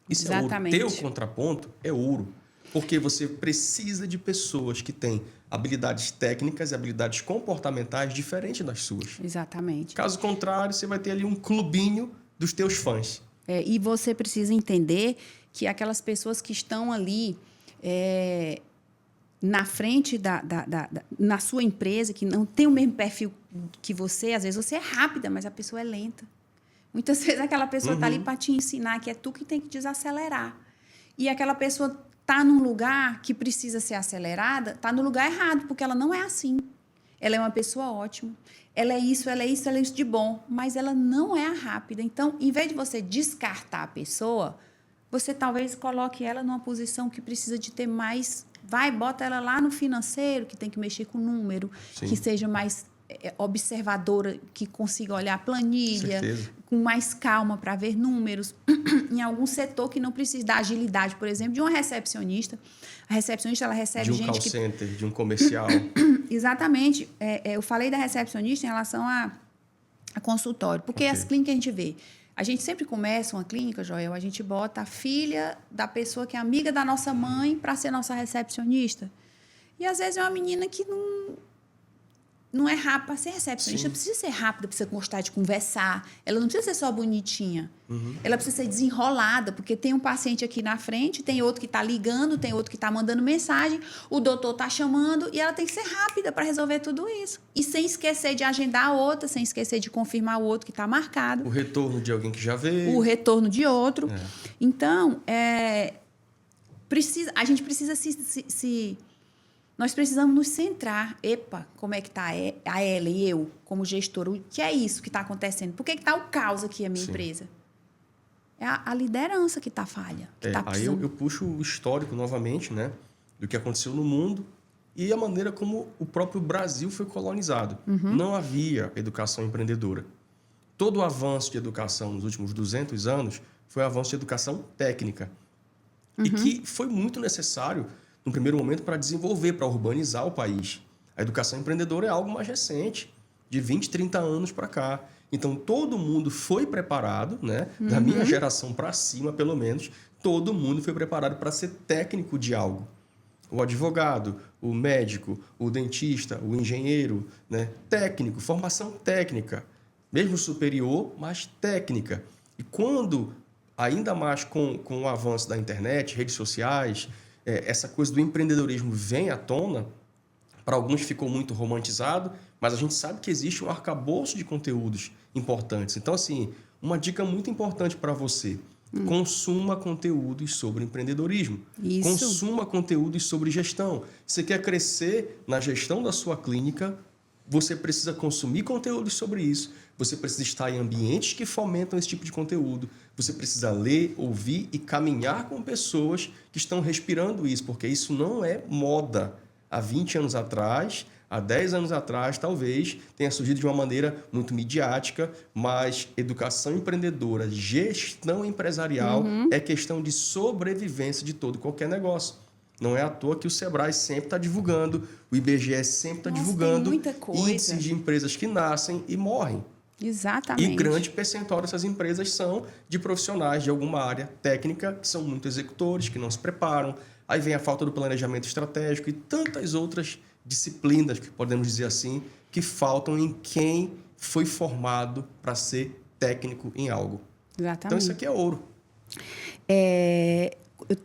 Isso Exatamente. é ouro. Ter o contraponto é ouro. Porque você precisa de pessoas que têm habilidades técnicas e habilidades comportamentais diferentes das suas. Exatamente. Caso contrário, você vai ter ali um clubinho dos teus fãs. E você precisa entender que aquelas pessoas que estão ali na frente na sua empresa, que não tem o mesmo perfil que você, às vezes você é rápida, mas a pessoa é lenta. Muitas vezes aquela pessoa está ali para te ensinar que é tu que tem que desacelerar. E aquela pessoa está num lugar que precisa ser acelerada, está no lugar errado, porque ela não é assim. Ela é uma pessoa ótima. Ela é isso, ela é isso, ela é isso de bom. Mas ela não é a rápida. Então, em vez de você descartar a pessoa, você talvez coloque ela numa posição que precisa de ter mais... bota ela lá no financeiro, que tem que mexer com número, Sim. que seja mais observadora, que consiga olhar a planilha, Certeza. com mais calma para ver números. Em algum setor que não precisa da agilidade, por exemplo, de uma recepcionista. A recepcionista, ela recebe De um gente call center, de um comercial. Exatamente. Eu falei da recepcionista em relação a consultório. Porque as clínicas que a gente vê... A gente sempre começa uma clínica, Joel, a gente bota a filha da pessoa que é amiga da nossa mãe para ser nossa recepcionista. E, às vezes, é uma menina que não é rápida. Para ser recepcionista, Sim. precisa ser rápida, precisa gostar de conversar. Ela não precisa ser só bonitinha. Ela precisa ser desenrolada, porque tem um paciente aqui na frente, tem outro que está ligando, tem outro que está mandando mensagem, o doutor está chamando, e ela tem que ser rápida para resolver tudo isso. E sem esquecer de agendar a outra, sem esquecer de confirmar o outro que está marcado. O retorno de alguém que já veio. O retorno de outro. Então, a gente precisa nós precisamos nos centrar. Epa, como é que está a Ellen e eu, como gestora? O que é isso que está acontecendo? Por que está o caos aqui na minha empresa? É a liderança que está falha. Aí eu puxo o histórico novamente, né, do que aconteceu no mundo e a maneira como o próprio Brasil foi colonizado. Não havia educação empreendedora. Todo o avanço de educação nos últimos 200 anos foi um avanço de educação técnica. E que foi muito necessário, no primeiro momento, para desenvolver, para urbanizar o país. A educação empreendedora é algo mais recente, de 20, 30 anos para cá. Então, todo mundo foi preparado, né? Da minha geração para cima, pelo menos, todo mundo foi preparado para ser técnico de algo. O advogado, o médico, o dentista, o engenheiro, né? Técnico, formação técnica. Mesmo superior, mas técnica. E quando, ainda mais com o avanço da internet, redes sociais, essa coisa do empreendedorismo vem à tona, para alguns ficou muito romantizado, mas a gente sabe que existe um arcabouço de conteúdos importantes. Então, assim, uma dica muito importante para você. Consuma conteúdos sobre empreendedorismo. Isso. Consuma conteúdos sobre gestão. Você quer crescer na gestão da sua clínica, você precisa consumir conteúdos sobre isso. Você precisa estar em ambientes que fomentam esse tipo de conteúdo. Você precisa ler, ouvir e caminhar com pessoas que estão respirando isso, porque isso não é moda. Há 20 anos atrás, há 10 anos atrás, talvez tenha surgido de uma maneira muito midiática, mas educação empreendedora, gestão empresarial é questão de sobrevivência de todo e qualquer negócio. Não é à toa que o Sebrae sempre está divulgando, o IBGE sempre está divulgando índices de empresas que nascem e morrem. Exatamente. E grande percentual dessas empresas são de profissionais de alguma área técnica, que são muito executores, que não se preparam. Aí vem a falta do planejamento estratégico e tantas outras disciplinas, que podemos dizer assim, que faltam em quem foi formado para ser técnico em algo. Exatamente. Então, isso aqui é ouro.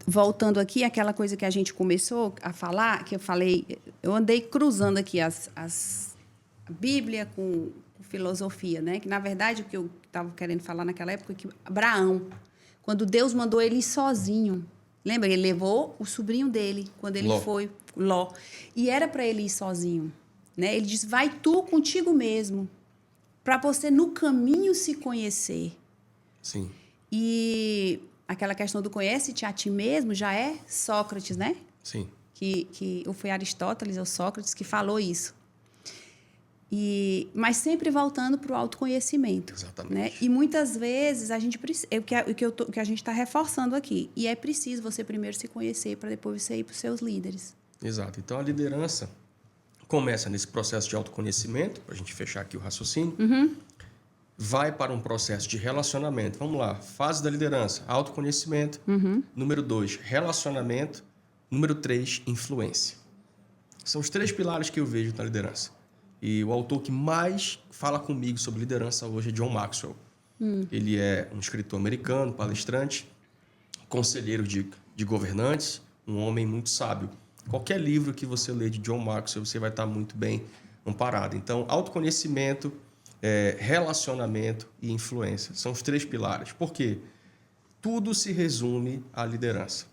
Voltando aqui, aquela coisa que a gente começou a falar, que eu falei, eu andei cruzando aqui a Bíblia com filosofia, né? Que, na verdade, o que eu estava querendo falar naquela época é que Abraão, quando Deus mandou ele ir sozinho, lembra? Ele levou o sobrinho dele, quando ele foi Ló. E era para ele ir sozinho, né? Ele disse, vai tu contigo mesmo, para você no caminho se conhecer. Sim. E aquela questão do conhece-te a ti mesmo já é Sócrates, né? Sim. Ou foi Aristóteles ou Sócrates que falou isso. Mas sempre voltando para o autoconhecimento. Exatamente. Né? E muitas vezes a gente o que a gente está reforçando aqui. E é preciso você primeiro se conhecer para depois você ir para os seus líderes. Exato. Então a liderança começa nesse processo de autoconhecimento, para a gente fechar aqui o raciocínio. Vai para um processo de relacionamento. Vamos lá. Fase da liderança: autoconhecimento. Número 2, relacionamento. Número 3, influência. São os 3 pilares que eu vejo na liderança. E o autor que mais fala comigo sobre liderança hoje é John Maxwell. Ele é um escritor americano, palestrante, conselheiro de governantes, um homem muito sábio. Qualquer livro que você lê de John Maxwell, você vai estar muito bem amparado. Então, autoconhecimento, relacionamento e influência. São os 3 pilares. Por quê? Tudo se resume à liderança.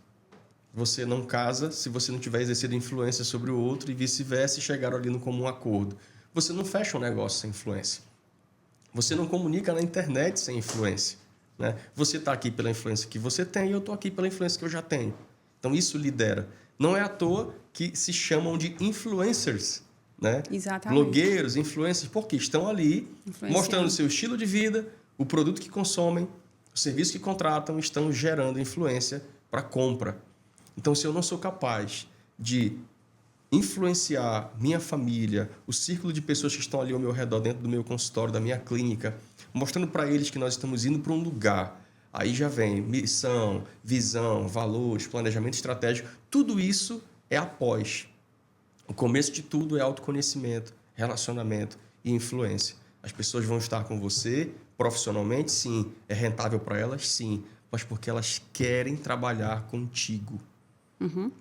Você não casa se você não tiver exercido influência sobre o outro e vice-versa e chegaram ali no comum acordo. Você não fecha um negócio sem influência. Você não comunica na internet sem influência. Né? Você está aqui pela influência que você tem e eu estou aqui pela influência que eu já tenho. Então, isso lidera. Não é à toa que se chamam de influencers. Né? Exatamente. Blogueiros, influencers, porque estão ali mostrando o seu estilo de vida, o produto que consomem, o serviço que contratam, estão gerando influência para compra. Então, se eu não sou capaz de influenciar minha família, o círculo de pessoas que estão ali ao meu redor, dentro do meu consultório, da minha clínica, mostrando para eles que nós estamos indo para um lugar, aí já vem missão, visão, valores, planejamento estratégico, tudo isso é após. O começo de tudo é autoconhecimento, relacionamento e influência. As pessoas vão estar com você profissionalmente, sim. É rentável para elas, sim. Mas porque elas querem trabalhar contigo.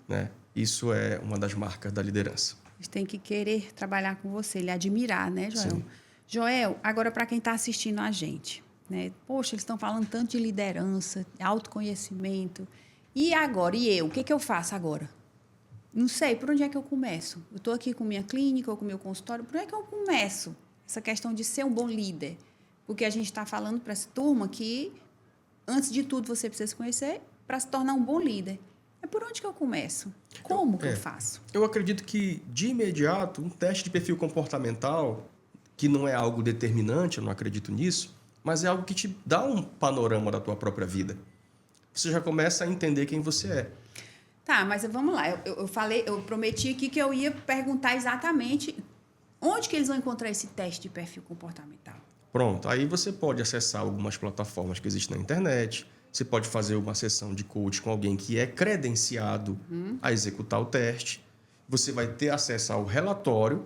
Né? Isso é uma das marcas da liderança. Eles têm que querer trabalhar com você, lhe admirar, né, Joel? Sim. Joel, agora para quem está assistindo a gente, né? Poxa, eles estão falando tanto de liderança, autoconhecimento. E agora? E eu? O que eu faço agora? Não sei, por onde é que eu começo? Eu estou aqui com minha clínica ou com meu consultório, por onde é que eu começo? Essa questão de ser um bom líder. Porque a gente está falando para essa turma que, antes de tudo, você precisa se conhecer para se tornar um bom líder. É por onde que eu começo? Como que eu faço? Eu acredito que, de imediato, um teste de perfil comportamental, que não é algo determinante, eu não acredito nisso, mas é algo que te dá um panorama da tua própria vida. Você já começa a entender quem você é. Tá, mas vamos lá. Eu prometi aqui que eu ia perguntar exatamente onde que eles vão encontrar esse teste de perfil comportamental. Pronto, aí você pode acessar algumas plataformas que existem na internet. Você pode fazer uma sessão de coach com alguém que é credenciado a executar o teste. Você vai ter acesso ao relatório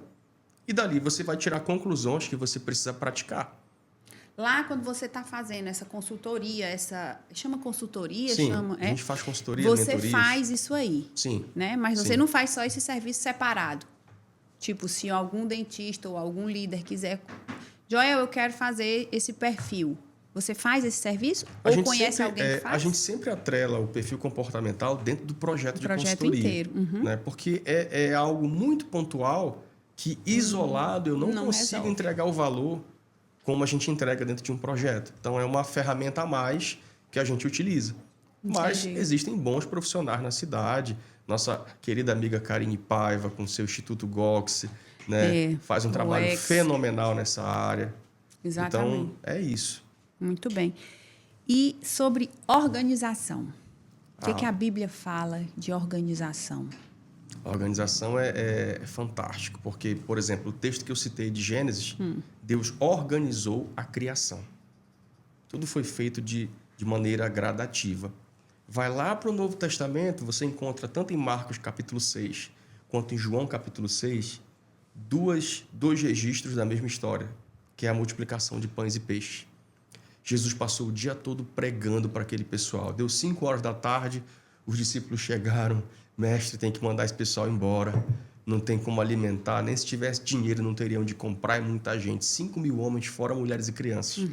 e dali você vai tirar conclusões que você precisa praticar. Lá, quando você está fazendo essa consultoria, chama consultoria? Sim, chama, a gente faz consultoria, você mentorias. faz isso aí. Sim. Né? Mas você Sim. não faz só esse serviço separado. Tipo, se algum dentista ou algum líder quiser... Joel, eu quero fazer esse perfil. Você faz esse serviço? Ou conhece alguém que faz? A gente sempre atrela o perfil comportamental dentro do projeto de consultoria. Inteiro. Né? Porque é algo muito pontual que, isolado, eu não consigo resolve. entregar o valor como a gente entrega dentro de um projeto. Então, é uma ferramenta a mais que a gente utiliza. Mas existem bons profissionais na cidade. Nossa querida amiga Karine Paiva, com seu Instituto Gox, né? Faz um trabalho fenomenal nessa área. Exatamente. Então, é isso. Muito bem. E sobre organização? O que a Bíblia fala de organização? A organização é fantástico, porque, por exemplo, o texto que eu citei de Gênesis, Deus organizou a criação. Tudo foi feito de maneira gradativa. Vai lá para o Novo Testamento, você encontra tanto em Marcos capítulo 6, quanto em João capítulo 6, dois registros da mesma história, que é a multiplicação de pães e peixes. Jesus passou o dia todo pregando para aquele pessoal. Deu 5 horas da tarde, os discípulos chegaram. Mestre, tem que mandar esse pessoal embora. Não tem como alimentar. Nem se tivesse dinheiro, não teriam de comprar. E muita gente. 5.000 homens, fora mulheres e crianças.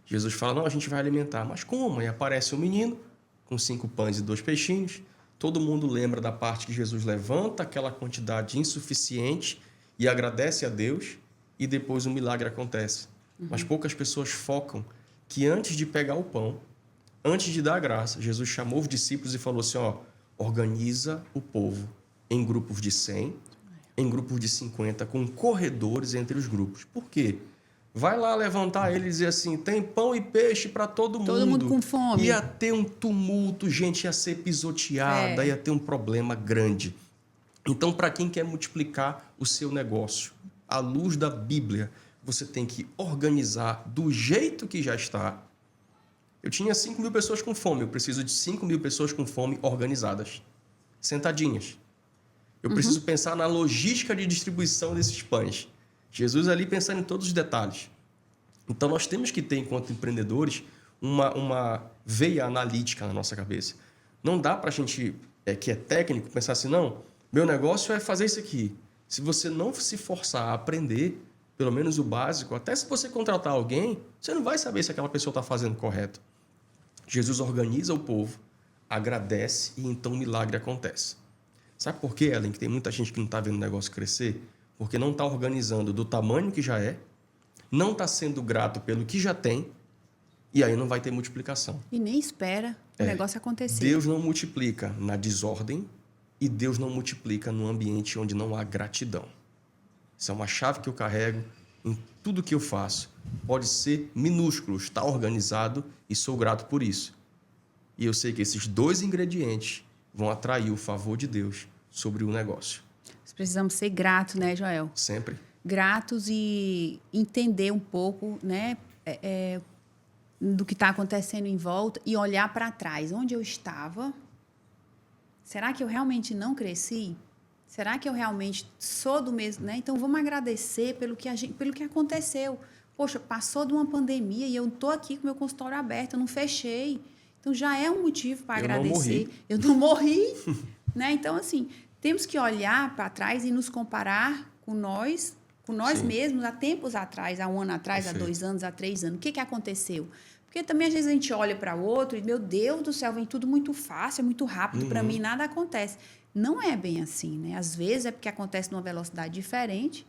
Jesus fala, não, a gente vai alimentar. Mas como? E aparece um menino com 5 pães e 2 peixinhos. todo mundo lembra da parte que Jesus levanta aquela quantidade insuficiente e agradece a Deus e depois o milagre acontece. Mas poucas pessoas focam que antes de pegar o pão, antes de dar a graça, Jesus chamou os discípulos e falou assim, ó, organiza o povo em grupos de 100, em grupos de 50, com corredores entre os grupos. Por quê? Vai lá levantar ele e dizer assim, tem pão e peixe para todo mundo. Todo mundo com fome. Ia ter um tumulto, gente ia ser pisoteada, ia ter um problema grande. Então, para quem quer multiplicar o seu negócio, à luz da Bíblia, você tem que organizar do jeito que já está. Eu tinha 5.000 pessoas com fome, eu preciso de 5.000 pessoas com fome organizadas, sentadinhas. Eu preciso pensar na logística de distribuição desses pães. Jesus ali pensando em todos os detalhes. Então, nós temos que ter, enquanto empreendedores, uma veia analítica na nossa cabeça. Não dá para a gente, que é técnico, pensar assim, não, meu negócio é fazer isso aqui. Se você não se forçar a aprender, pelo menos o básico, até se você contratar alguém, você não vai saber se aquela pessoa está fazendo correto. Jesus organiza o povo, agradece e então o milagre acontece. Sabe por quê, Ellen, que tem muita gente que não está vendo o negócio crescer? Porque não está organizando do tamanho que já é, não está sendo grato pelo que já tem, e aí não vai ter multiplicação. E nem espera o negócio acontecer. Deus não multiplica na desordem e Deus não multiplica num ambiente onde não há gratidão. Isso é uma chave que eu carrego em tudo que eu faço. Pode ser minúsculo, está organizado e sou grato por isso. E eu sei que esses 2 ingredientes vão atrair o favor de Deus sobre o negócio. Nós precisamos ser gratos, né, Joel? Sempre. Gratos e entender um pouco, né, do que está acontecendo em volta e olhar para trás. Onde eu estava? Será que eu realmente não cresci? Será que eu realmente sou do mesmo, né? Então, vamos agradecer pelo que aconteceu. Poxa, passou de uma pandemia e eu estou aqui com meu consultório aberto, eu não fechei. Então, já é um motivo para agradecer. Eu não morri. Né? Então, assim, temos que olhar para trás e nos comparar com nós mesmos, há tempos atrás, há 1 ano atrás, há 2 anos, há 3 anos. O que aconteceu? Porque também, às vezes, a gente olha para o outro e, meu Deus do céu, vem tudo muito fácil, é muito rápido para mim, nada acontece. Não é bem assim, né? Às vezes é porque acontece numa velocidade diferente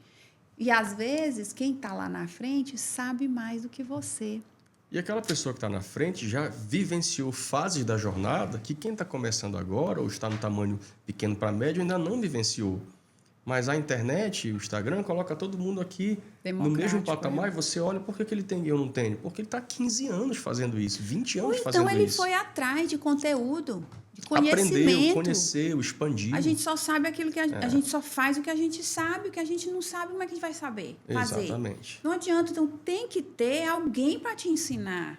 e, às vezes, quem está lá na frente sabe mais do que você. E aquela pessoa que está na frente já vivenciou fases da jornada que quem está começando agora ou está no tamanho pequeno para médio ainda não vivenciou. Mas a internet, o Instagram, coloca todo mundo aqui no mesmo patamar e você olha, por que ele tem e eu não tenho? Porque ele está há 15 anos fazendo isso, 20 anos fazendo isso. Então ele foi atrás de conteúdo, de conhecimento. Aprendeu, conheceu, expandiu. A gente só sabe aquilo que a gente só faz o que a gente sabe, o que a gente não sabe, como é que a gente vai saber fazer? Exatamente. Não adianta, então tem que ter alguém para te ensinar.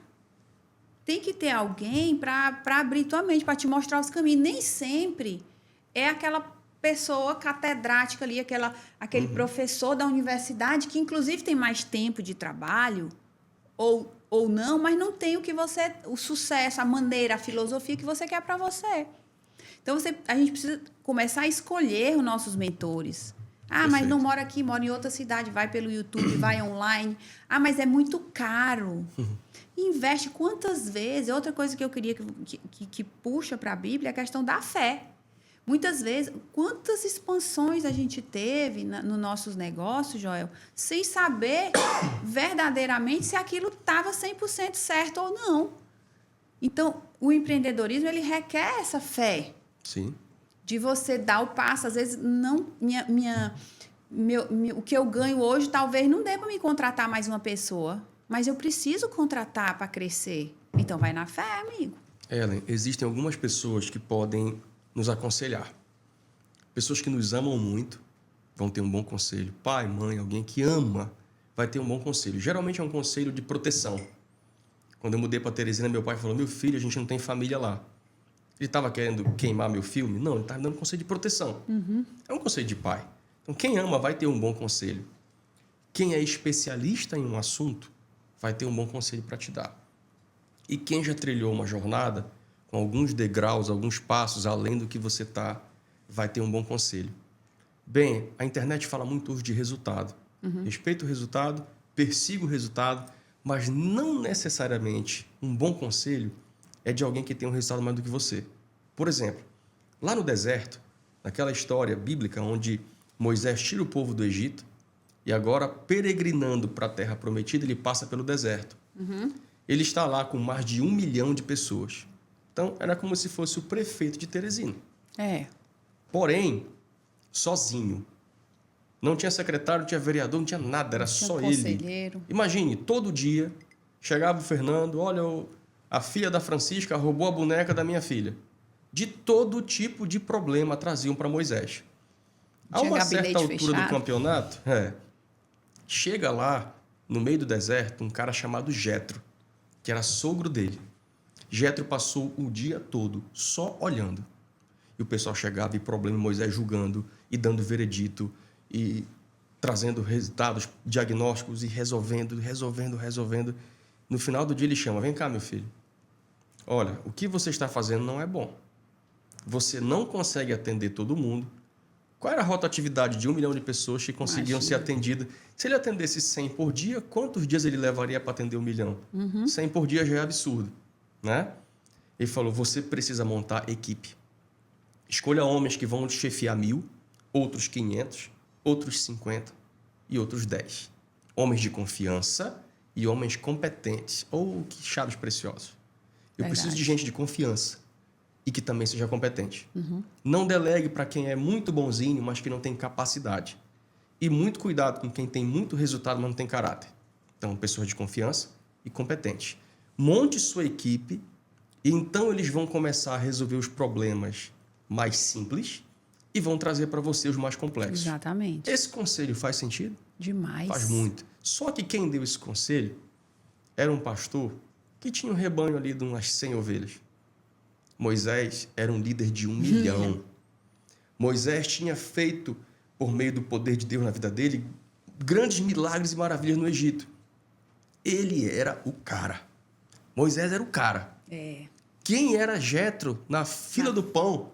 Tem que ter alguém para abrir tua mente, para te mostrar os caminhos. Nem sempre é aquela pessoa catedrática ali, aquele professor da universidade que, inclusive, tem mais tempo de trabalho, ou não, mas não tem o sucesso, a maneira, a filosofia que você quer para você. Então, a gente precisa começar a escolher os nossos mentores. Ah, mas não mora aqui, mora em outra cidade, vai pelo YouTube, vai online. Ah, mas é muito caro. Investe quantas vezes? Outra coisa que eu queria que puxa para a Bíblia é a questão da fé. Muitas vezes, quantas expansões a gente teve nos nossos negócios, Joel, sem saber verdadeiramente se aquilo estava 100% certo ou não. Então, o empreendedorismo, ele requer essa fé. Sim. De você dar o passo. Às vezes, não, o que eu ganho hoje talvez não dê para me contratar mais uma pessoa, mas eu preciso contratar para crescer. Então, vai na fé, amigo. Ellen, existem algumas pessoas que podem nos aconselhar. Pessoas que nos amam muito vão ter um bom conselho. Pai, mãe, alguém que ama vai ter um bom conselho. Geralmente é um conselho de proteção. Quando eu mudei para Teresina, meu pai falou, meu filho, a gente não tem família lá. Ele estava querendo queimar meu filme? Não, ele estava dando conselho de proteção. É um conselho de pai. Então, quem ama vai ter um bom conselho. Quem é especialista em um assunto vai ter um bom conselho para te dar. E quem já trilhou uma jornada com alguns degraus, alguns passos além do que você está, vai ter um bom conselho. Bem, a internet fala muito hoje de resultado. Respeito o resultado, persigo o resultado, mas não necessariamente um bom conselho é de alguém que tem um resultado mais do que você. Por exemplo, Lá no deserto, naquela história bíblica onde Moisés tira o povo do Egito e agora, peregrinando para a terra prometida, ele passa pelo deserto. Ele está lá com mais de 1 milhão de pessoas. Então, era como se fosse o prefeito de Teresina. Porém, sozinho. Não tinha secretário, não tinha vereador, não tinha nada, era só ele. Conselheiro. Imagine, todo dia chegava o Fernando, olha, a filha da Francisca roubou a boneca da minha filha. De todo tipo de problema traziam para Moisés. A uma certa altura do campeonato, chega lá, no meio do deserto, um cara chamado Jetro, que era sogro dele. Jetro passou o dia todo só olhando. E o pessoal chegava e problema, Moisés julgando e dando veredito e trazendo resultados diagnósticos e resolvendo. No final do dia ele chama, vem cá, meu filho. Olha, o que você está fazendo não é bom. Você não consegue atender todo mundo. Qual era a rotatividade de 1 milhão de pessoas que conseguiam ser atendidas? Se ele atendesse 100 por dia, quantos dias ele levaria para atender 1 milhão? 100 por dia já é absurdo, né? Ele falou, você precisa montar equipe. Escolha homens que vão chefiar 1.000, outros 500, outros 50 e outros 10. Homens de confiança e homens competentes. Que chaves preciosos. Eu preciso de gente de confiança e que também seja competente. Não delegue para quem é muito bonzinho, mas que não tem capacidade. E muito cuidado com quem tem muito resultado, mas não tem caráter. Então, pessoas de confiança e competentes. Monte sua equipe e então eles vão começar a resolver os problemas mais simples e vão trazer para você os mais complexos. Exatamente. Esse conselho faz sentido? Demais. Faz muito. Só que quem deu esse conselho era um pastor que tinha um rebanho ali de umas 100 ovelhas. Moisés era um líder de 1 milhão. Moisés tinha feito, por meio do poder de Deus na vida dele, grandes milagres e maravilhas no Egito. Ele era o cara. Moisés era o cara. Quem era Jetro na fila do pão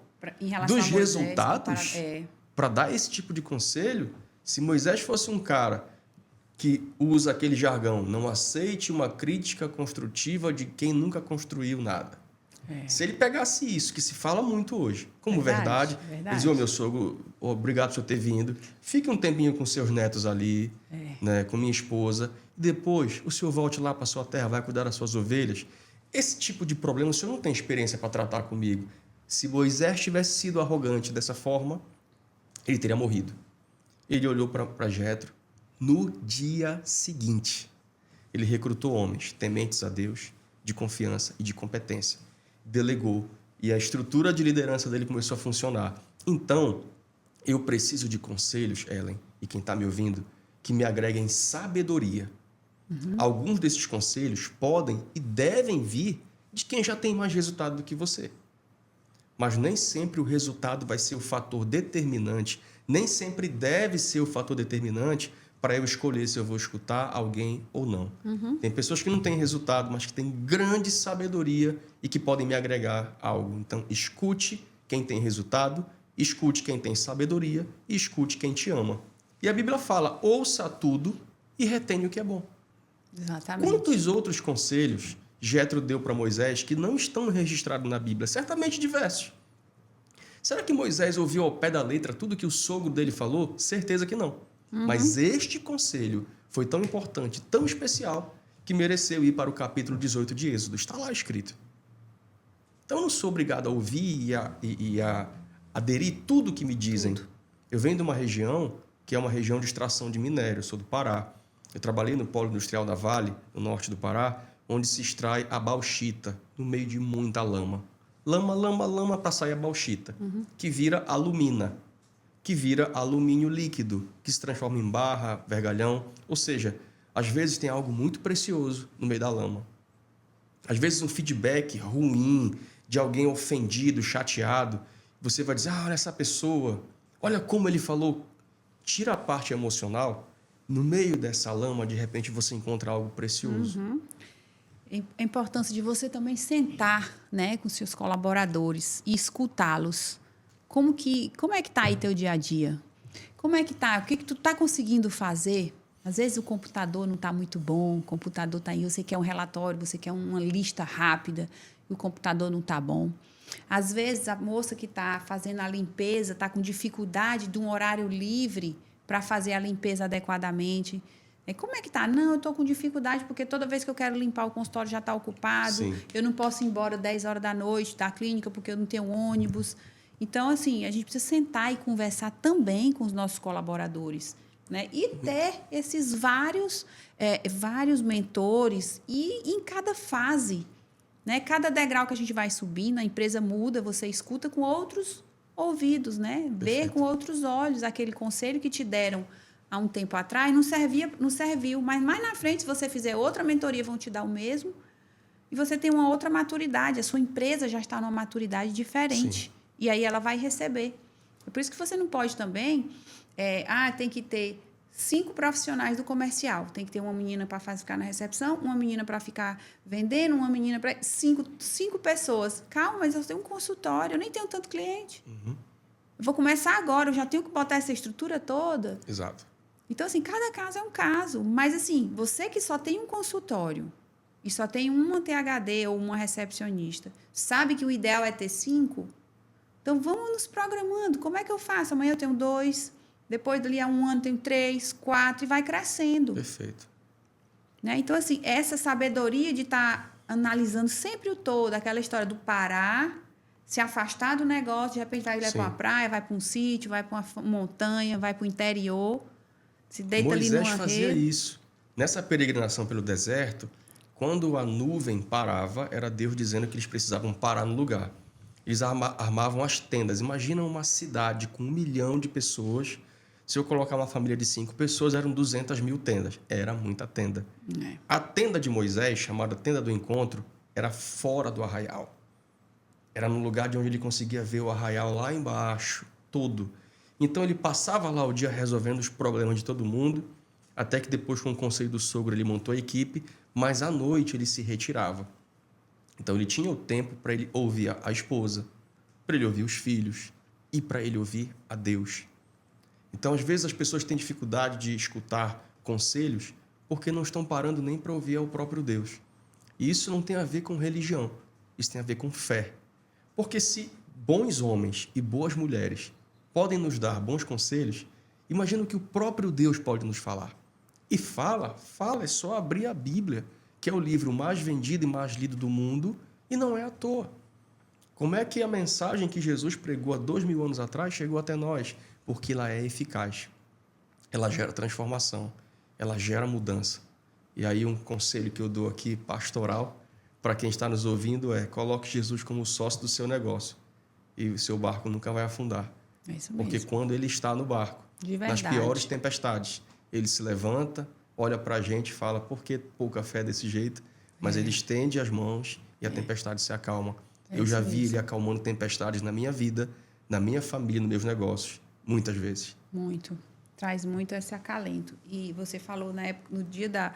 dos resultados para dar esse tipo de conselho? Se Moisés fosse um cara que usa aquele jargão, não aceite uma crítica construtiva de quem nunca construiu nada. Se ele pegasse isso, que se fala muito hoje, como verdade. Ele dizia, meu sogro, obrigado por você ter vindo, fique um tempinho com seus netos ali, né, com minha esposa, e depois o senhor volte lá para sua terra, vai cuidar das suas ovelhas. Esse tipo de problema o senhor não tem experiência para tratar comigo. Se Moisés tivesse sido arrogante dessa forma, ele teria morrido. Ele olhou para Jetro. No dia seguinte, ele recrutou homens tementes a Deus, de confiança e de competência. Delegou e a estrutura de liderança dele começou a funcionar. Então, eu preciso de conselhos, Ellen, e quem está me ouvindo, que me agreguem sabedoria. Alguns desses conselhos podem e devem vir de quem já tem mais resultado do que você. Mas nem sempre o resultado vai ser o fator determinante, nem sempre deve ser o fator determinante para eu escolher se eu vou escutar alguém ou não. Tem pessoas que não têm resultado, mas que têm grande sabedoria e que podem me agregar algo. Então, escute quem tem resultado, escute quem tem sabedoria e escute quem te ama. E a Bíblia fala, ouça tudo e retenha o que é bom. Exatamente. Quantos outros conselhos Jetro deu para Moisés que não estão registrados na Bíblia? Certamente diversos. Será que Moisés ouviu ao pé da letra tudo que o sogro dele falou? Certeza que não. Mas este conselho foi tão importante, tão especial, que mereceu ir para o capítulo 18 de Êxodo. Está lá escrito. Então, eu não sou obrigado a ouvir e a aderir tudo que me dizem. Eu venho de uma região que é uma região de extração de minério. Eu sou do Pará. Eu trabalhei no Polo Industrial da Vale, no norte do Pará, onde se extrai a bauxita, no meio de muita lama. Lama para sair a bauxita, que vira alumina, que vira alumínio líquido, que se transforma em barra, vergalhão. Ou seja, às vezes tem algo muito precioso no meio da lama. Às vezes um feedback ruim de alguém ofendido, chateado, você vai dizer, olha essa pessoa, olha como ele falou. Tira a parte emocional, no meio dessa lama, de repente você encontra algo precioso. A importância de você também sentar, né, com seus colaboradores e escutá-los. Como é que está aí teu dia a dia? Como é que está? O que tu está conseguindo fazer? Às vezes o computador não está muito bom, o computador está aí, você quer um relatório, você quer uma lista rápida, e o computador não está bom. Às vezes, a moça que está fazendo a limpeza está com dificuldade de um horário livre para fazer a limpeza adequadamente. Como é que tá? Não, eu estou com dificuldade porque toda vez que eu quero limpar o consultório já está ocupado. Sim. Eu não posso ir embora 10 horas da noite da clínica porque eu não tenho ônibus. Então, assim, a gente precisa sentar e conversar também com os nossos colaboradores, né? E ter esses vários mentores e em cada fase, né? Cada degrau que a gente vai subindo, a empresa muda, você escuta com outros ouvidos, né? Vê com outros olhos aquele conselho que te deram há um tempo atrás, não serviu, mas mais na frente, se você fizer outra mentoria, vão te dar o mesmo, e você tem uma outra maturidade, a sua empresa já está numa maturidade diferente, Sim. e aí ela vai receber. É por isso que você não pode também, tem que ter 5 profissionais do comercial, tem que ter uma menina para ficar na recepção, uma menina para ficar vendendo, uma menina para... Cinco pessoas. Calma, mas eu tenho um consultório, eu nem tenho tanto cliente. Uhum. Eu vou começar agora, eu já tenho que botar essa estrutura toda. Exato. Então, assim, cada caso é um caso. Mas, assim, você que só tem um consultório e só tem uma THD ou uma recepcionista, sabe que o ideal é ter 5? Então, vamos nos programando. Como é que eu faço? Amanhã eu tenho 2, depois dali a um ano tenho 3, 4 e vai crescendo. Perfeito. Né? Então, assim, essa sabedoria de estar analisando sempre o todo, aquela história do parar, se afastar do negócio, de repente vai para uma praia, vai para um sítio, vai para uma montanha, vai para o interior, se deita ali numa Moisés fazia rede. isso. Nessa peregrinação pelo deserto, quando a nuvem parava, era Deus dizendo que eles precisavam parar no lugar. Eles armavam as tendas. Imagina uma cidade com 1 milhão de pessoas. Se eu colocar uma família de 5 pessoas, eram 200.000 tendas. Era muita tenda. A tenda de Moisés, chamada Tenda do Encontro, era fora do arraial. Era no lugar de onde ele conseguia ver o arraial lá embaixo, todo. Então, ele passava lá o dia resolvendo os problemas de todo mundo, até que depois, com o conselho do sogro, ele montou a equipe, mas à noite ele se retirava. Então, ele tinha o tempo para ele ouvir a esposa, para ele ouvir os filhos e para ele ouvir a Deus. Então, às vezes, as pessoas têm dificuldade de escutar conselhos porque não estão parando nem para ouvir ao próprio Deus. E isso não tem a ver com religião, isso tem a ver com fé. Porque se bons homens e boas mulheres podem nos dar bons conselhos, imagina o que o próprio Deus pode nos falar. E fala, é só abrir a Bíblia, que é o livro mais vendido e mais lido do mundo, e não é à toa. Como é que a mensagem que Jesus pregou há 2000 anos atrás chegou até nós? Porque ela é eficaz. Ela gera transformação, ela gera mudança. E aí um conselho que eu dou aqui, pastoral, para quem está nos ouvindo é: coloque Jesus como sócio do seu negócio e o seu barco nunca vai afundar. É isso mesmo. Porque quando ele está no barco, nas piores tempestades, ele se levanta, olha para a gente e fala: por que pouca fé desse jeito? Mas ele estende as mãos e a tempestade se acalma. Eu já vi ele acalmando tempestades na minha vida, na minha família, nos meus negócios, muitas vezes. Muito. Traz muito esse acalento. E você falou na época, no dia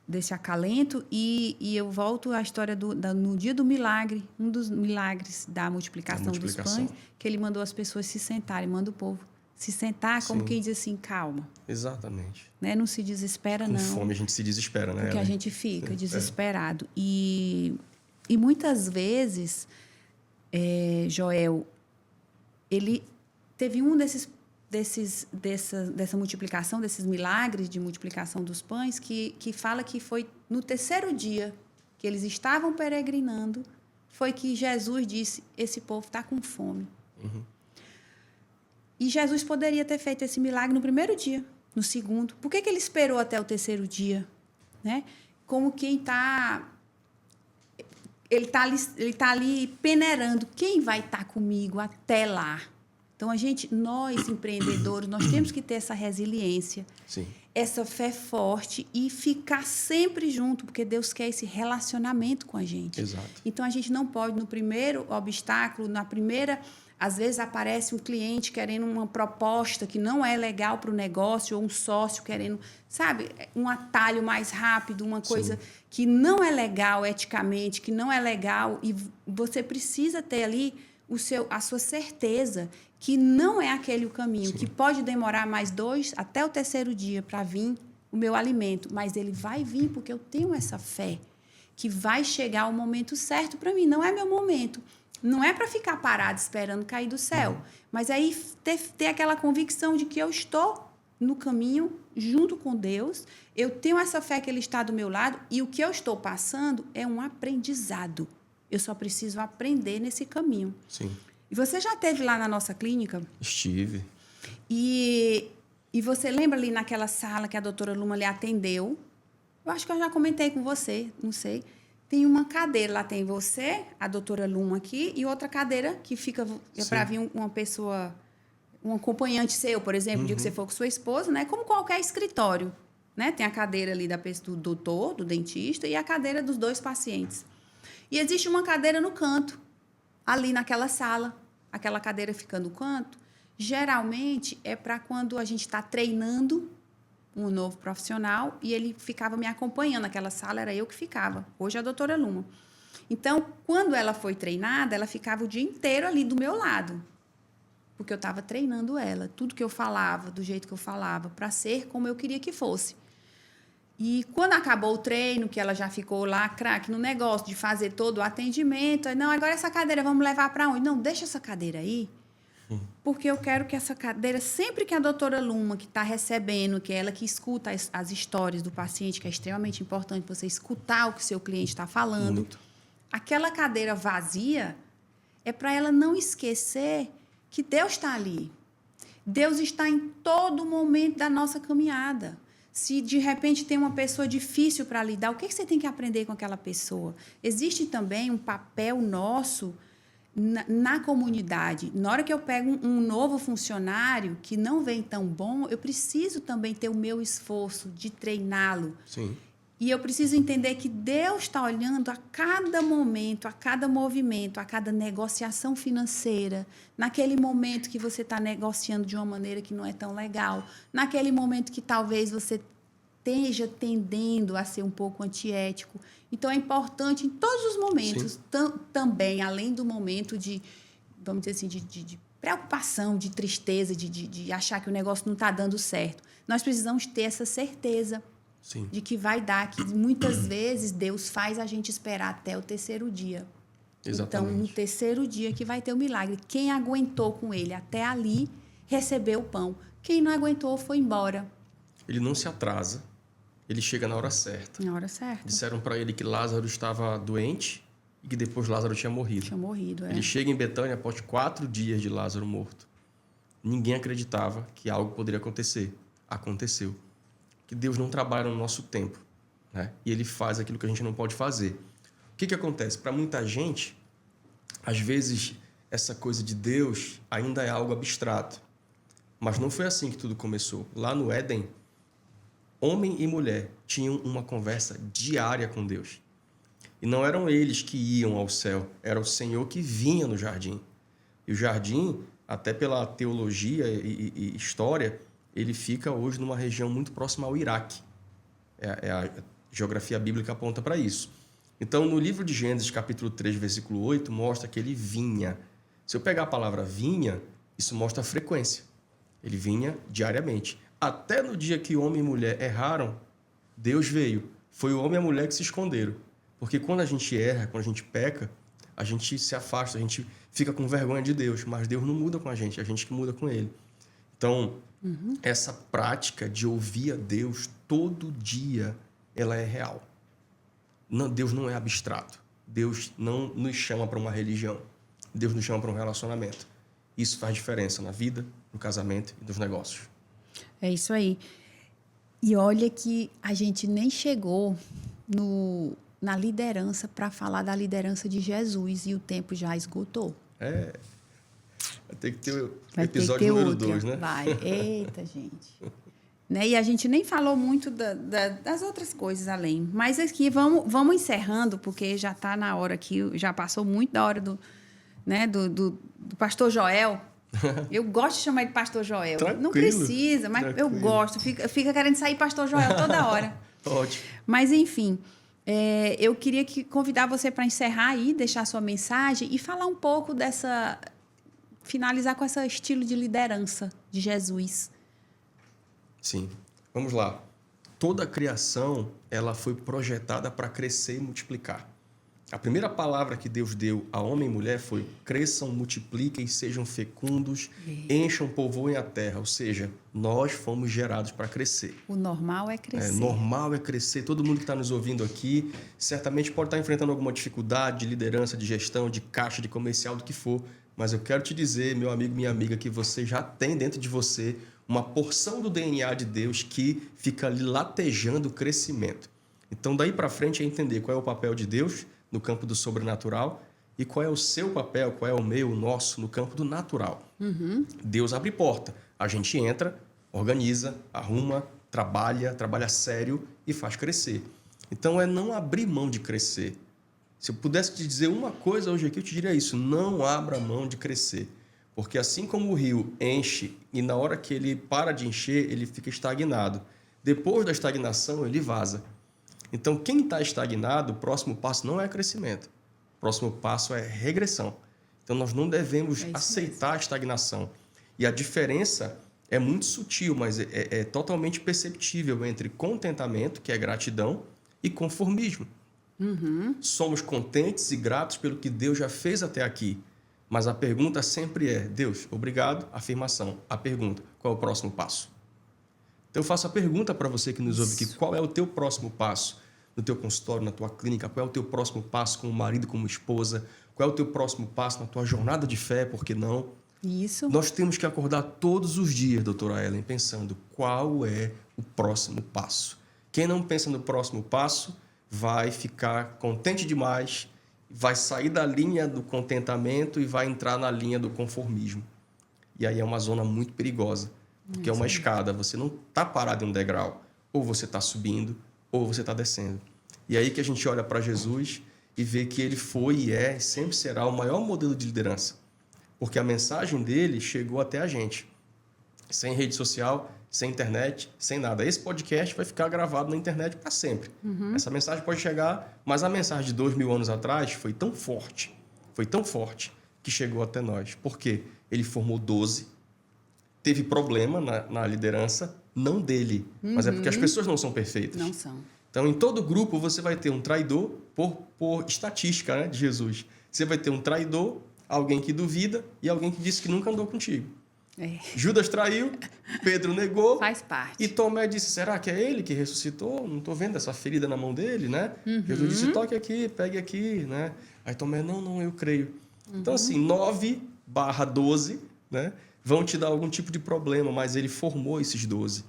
desse acalento, e eu volto à história no dia do milagre, um dos milagres da multiplicação dos pães, que ele mandou as pessoas se sentarem, manda o povo se sentar, como quem diz assim: calma. Exatamente. Né? Não se desespera, não. Com fome a gente se desespera, né? Porque a gente fica desesperado. E muitas vezes, Joel, ele teve um dessa multiplicação, desses milagres de multiplicação dos pães, que fala que foi no 3º dia que eles estavam peregrinando, foi que Jesus disse: esse povo está com fome. Uhum. E Jesus poderia ter feito esse milagre no 1º dia, no 2º. Por que ele esperou até o 3º dia? Né? Como quem está... Ele tá ali peneirando. Quem vai estar comigo até lá? Então, nós empreendedores, nós temos que ter essa resiliência, Sim. Essa fé forte e ficar sempre junto, porque Deus quer esse relacionamento com a gente. Exato. Então, a gente não pode, no primeiro obstáculo, na primeira... Às vezes aparece um cliente querendo uma proposta que não é legal para o negócio, ou um sócio querendo, sabe, um atalho mais rápido, uma coisa que não é legal eticamente, que não é legal, e você precisa ter ali a sua certeza que não é aquele o caminho, que pode demorar mais 2 até o 3º dia para vir o meu alimento, mas ele vai vir porque eu tenho essa fé que vai chegar o momento certo para mim. Não é meu momento. Não é para ficar parado esperando cair do céu. Mas aí ter aquela convicção de que eu estou no caminho junto com Deus. Eu tenho essa fé que Ele está do meu lado. E o que eu estou passando é um aprendizado. Eu só preciso aprender nesse caminho. Sim. E você já esteve lá na nossa clínica? Estive. E você lembra ali naquela sala que a doutora Luma lhe atendeu? Eu acho que eu já comentei com você, não sei. Tem uma cadeira, lá tem você, a doutora Luma aqui, e outra cadeira que fica para vir uma pessoa, um acompanhante seu, por exemplo, dia que você for com sua esposa, né? Como qualquer escritório, né? Tem a cadeira ali do doutor, do dentista, e a cadeira dos 2 pacientes. E existe uma cadeira no canto, ali naquela sala. Aquela cadeira fica no canto. Geralmente é para quando a gente está treinando um novo profissional e ele ficava me acompanhando. Naquela sala era eu que ficava. Hoje é a doutora Luma. Então, quando ela foi treinada, ela ficava o dia inteiro ali do meu lado. Porque eu estava treinando ela. Tudo que eu falava, do jeito que eu falava, para ser como eu queria que fosse. E quando acabou o treino, que ela já ficou lá, craque, no negócio de fazer todo o atendimento, não, agora essa cadeira vamos levar para onde? Não, deixa essa cadeira aí, porque eu quero que essa cadeira, sempre que a doutora Luma, que está recebendo, que é ela que escuta as histórias do paciente, que é extremamente importante você escutar o que o seu cliente está falando, Muito. aquela cadeira vazia é para ela não esquecer que Deus está ali. Deus está em todo momento da nossa caminhada. Se de repente tem uma pessoa difícil para lidar, o que você tem que aprender com aquela pessoa? Existe também um papel nosso na comunidade. Na hora que eu pego um novo funcionário que não vem tão bom, eu preciso também ter o meu esforço de treiná-lo. Sim. E eu preciso entender que Deus está olhando a cada momento, a cada movimento, a cada negociação financeira, naquele momento que você está negociando de uma maneira que não é tão legal, naquele momento que talvez você esteja tendendo a ser um pouco antiético. Então, é importante em todos os momentos, também, além do momento de, vamos dizer assim, de preocupação, de tristeza, de achar que o negócio não está dando certo. Nós precisamos ter essa certeza. Sim. De que vai dar, que muitas vezes Deus faz a gente esperar até o 3º dia. Exatamente. Então, no 3º dia que vai ter o milagre. Quem aguentou com ele até ali, recebeu o pão. Quem não aguentou, foi embora. Ele não se atrasa, ele chega na hora certa. Na hora certa. Disseram para ele que Lázaro estava doente e que depois Lázaro tinha morrido. Tinha morrido, é. Ele chega em Betânia após 4 dias de Lázaro morto. Ninguém acreditava que algo poderia acontecer. Aconteceu. Que Deus não trabalha no nosso tempo, né? E Ele faz aquilo que a gente não pode fazer. O que acontece? Para muita gente, às vezes, essa coisa de Deus ainda é algo abstrato. Mas não foi assim que tudo começou. Lá no Éden, homem e mulher tinham uma conversa diária com Deus. E não eram eles que iam ao céu, era o Senhor que vinha no jardim. E o jardim, até pela teologia e história, ele fica hoje numa região muito próxima ao Iraque. A geografia bíblica aponta para isso. Então, no livro de Gênesis, capítulo 3, versículo 8, mostra que ele vinha. Se eu pegar a palavra vinha, isso mostra a frequência. Ele vinha diariamente. Até no dia que homem e mulher erraram, Deus veio. Foi o homem e a mulher que se esconderam. Porque quando a gente erra, quando a gente peca, a gente se afasta, a gente fica com vergonha de Deus. Mas Deus não muda com a gente que muda com Ele. Então, essa prática de ouvir a Deus todo dia, ela é real. Não, Deus não é abstrato. Deus não nos chama para uma religião. Deus nos chama para um relacionamento. Isso faz diferença na vida, no casamento e nos negócios. É isso aí. E olha que a gente nem chegou na liderança para falar da liderança de Jesus e o tempo já esgotou. Vai ter que ter o Vai ter episódio que ter número outra. 2, né? Vai. Eita, gente. Né? E a gente nem falou muito das outras coisas além. Mas aqui vamos encerrando, porque já está na hora aqui, já passou muito da hora do pastor Joel. Eu gosto de chamar ele de pastor Joel. Tranquilo, não precisa, mas tranquilo. eu gosto. Fica querendo sair pastor Joel toda hora. Ótimo. Mas, enfim, eu queria convidar você para encerrar aí, deixar sua mensagem e falar um pouco finalizar com esse estilo de liderança de Jesus. Sim. Vamos lá. toda a criação ela foi projetada para crescer e multiplicar. A primeira palavra que Deus deu a homem e mulher foi: cresçam, multipliquem, sejam fecundos, encham, povoem a terra. Ou seja, nós fomos gerados para crescer. O normal é crescer. Normal é crescer. Todo mundo que está nos ouvindo aqui certamente pode estar enfrentando alguma dificuldade de liderança, de gestão, de caixa, de comercial, do que for. Mas eu quero te dizer, meu amigo, minha amiga, que você já tem dentro de você uma porção do DNA de Deus que fica ali latejando o crescimento. Então, daí para frente é entender qual é o papel de Deus no campo do sobrenatural e qual é o seu papel, qual é o meu, o nosso, no campo do natural. Deus abre porta, a gente entra, organiza, arruma, trabalha sério e faz crescer. Então, é não abrir mão de crescer. Se eu pudesse te dizer uma coisa hoje aqui, eu te diria isso: não abra mão de crescer. Porque assim como o rio enche e na hora que ele para de encher, ele fica estagnado. Depois da estagnação, ele vaza. Então, quem está estagnado, o próximo passo não é crescimento. O próximo passo é regressão. Então, nós não devemos aceitar a estagnação. E a diferença é muito sutil, mas é totalmente perceptível entre contentamento, que é gratidão, e conformismo. Somos contentes e gratos pelo que Deus já fez até aqui. Mas a pergunta sempre é: Deus, obrigado, afirmação. A pergunta: qual é o próximo passo? Então eu faço a pergunta para você que nos ouve aqui: qual é o teu próximo passo no teu consultório, na tua clínica? Qual é o teu próximo passo como marido, como esposa? Qual é o teu próximo passo na tua jornada de fé? Por que não? Isso. Nós temos que acordar todos os dias, doutora Ellen, pensando qual é o próximo passo. Quem não pensa no próximo passo vai ficar contente demais, vai sair da linha do contentamento e vai entrar na linha do conformismo. E aí é uma zona muito perigosa, porque é uma escada. Você não está parado em um degrau. Ou você está subindo, ou você está descendo. E aí que a gente olha para Jesus e vê que ele foi e é e sempre será o maior modelo de liderança. Porque a mensagem dele chegou até a gente. Sem rede social, sem internet, sem nada. Esse podcast vai ficar gravado na internet para sempre. Essa mensagem pode chegar, mas a mensagem de 2000 anos atrás foi tão forte, que chegou até nós. Por quê? Ele formou 12, teve problema na liderança, não dele, mas é porque as pessoas não são perfeitas. Não são. Então, em todo grupo, você vai ter um traidor, por estatística, né, de Jesus. Você vai ter um traidor, alguém que duvida e alguém que disse que nunca andou contigo. Judas traiu, Pedro negou. Faz parte. E Tomé disse: será que é ele que ressuscitou? Não estou vendo essa ferida na mão dele, né? Jesus disse: toque aqui, pegue aqui, né? Aí Tomé: não, eu creio. Então, assim, 9/12, né, vão te dar algum tipo de problema, mas ele formou esses 12.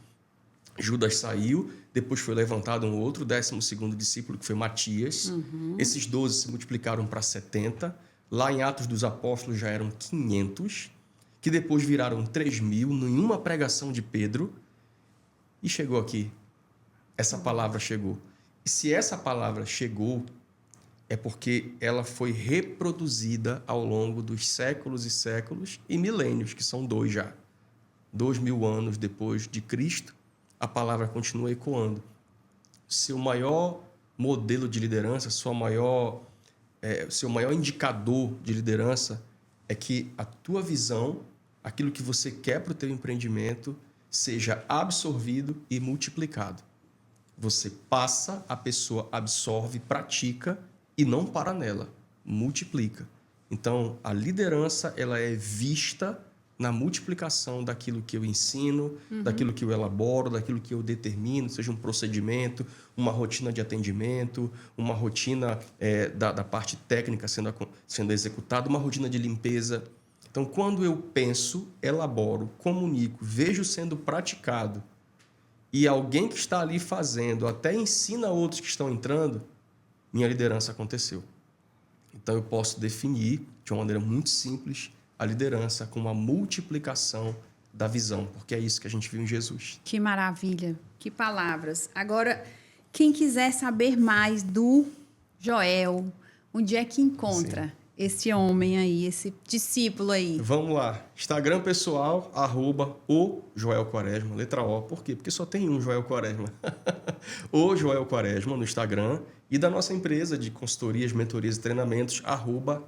Judas saiu, depois foi levantado um outro, 12º discípulo, que foi Matias. Esses 12 se multiplicaram para 70. Lá em Atos dos Apóstolos já eram 500, que depois viraram 3.000 em uma pregação de Pedro. E chegou aqui. Essa palavra chegou. E se essa palavra chegou, é porque ela foi reproduzida ao longo dos séculos e séculos e milênios, que são 2 já. 2000 anos depois de Cristo, a palavra continua ecoando. Seu maior modelo de liderança, seu maior indicador de liderança é que a tua visão, aquilo que você quer para o teu empreendimento, seja absorvido e multiplicado. Você passa, a pessoa absorve, pratica e não para nela, multiplica. Então, a liderança ela é vista na multiplicação daquilo que eu ensino, daquilo que eu elaboro, daquilo que eu determino, seja um procedimento, uma rotina de atendimento, uma rotina da parte técnica sendo executada, uma rotina de limpeza. Então, quando eu penso, elaboro, comunico, vejo sendo praticado e alguém que está ali fazendo até ensina outros que estão entrando, minha liderança aconteceu. Então, eu posso definir de uma maneira muito simples a liderança com uma multiplicação da visão, porque é isso que a gente viu em Jesus. Que maravilha, que palavras. Agora, quem quiser saber mais do Joel, onde é que encontra esse homem aí, esse discípulo aí? Vamos lá. Instagram pessoal, @o Joel Quaresma, letra O. Por quê? Porque só tem um Joel Quaresma. O Joel Quaresma no Instagram. E da nossa empresa de consultorias, mentorias e treinamentos,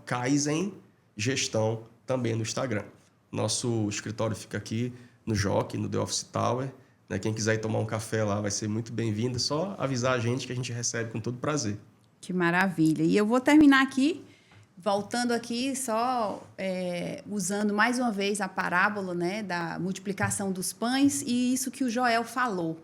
@Kaizen Gestão, também no Instagram. Nosso escritório fica aqui no Jockey, no The Office Tower, né? Quem quiser ir tomar um café lá vai ser muito bem-vindo. É só avisar a gente que a gente recebe com todo prazer. Que maravilha. E eu vou terminar aqui, voltando aqui, só usando mais uma vez a parábola, né, da multiplicação dos pães e isso que o Joel falou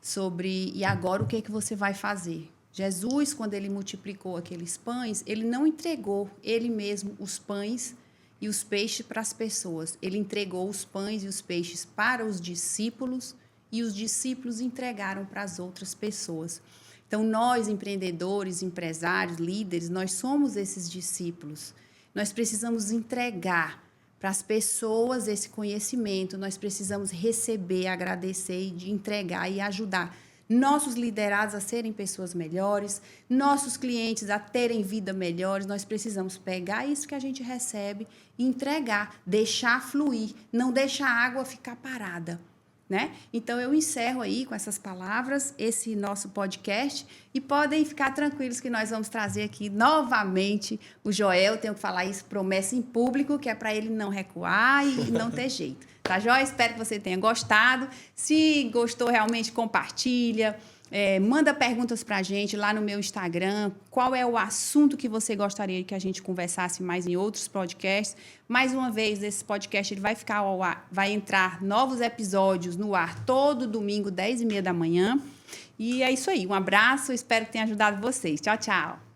sobre e agora o que é que você vai fazer? Jesus, quando ele multiplicou aqueles pães, ele não entregou ele mesmo os pães e os peixes para as pessoas. Ele entregou os pães e os peixes para os discípulos e os discípulos entregaram para as outras pessoas. Então, nós, empreendedores, empresários, líderes, nós somos esses discípulos. Nós precisamos entregar para as pessoas esse conhecimento, nós precisamos receber, agradecer e entregar e ajudar nossos liderados a serem pessoas melhores, nossos clientes a terem vida melhores. Nós precisamos pegar isso que a gente recebe e entregar, deixar fluir, não deixar a água ficar parada. Né? Então, eu encerro aí com essas palavras esse nosso podcast e podem ficar tranquilos que nós vamos trazer aqui novamente o Joel, tenho que falar isso, promessa em público, que é para ele não recuar e não ter jeito. Tá, Joel? Espero que você tenha gostado. Se gostou, realmente compartilha. Manda perguntas para a gente lá no meu Instagram. Qual é o assunto que você gostaria que a gente conversasse mais em outros podcasts? Mais uma vez, esse podcast ele vai ficar ao ar, vai entrar novos episódios no ar todo domingo, 10h30 da manhã. E é isso aí. Um abraço, espero que tenha ajudado vocês. Tchau, tchau.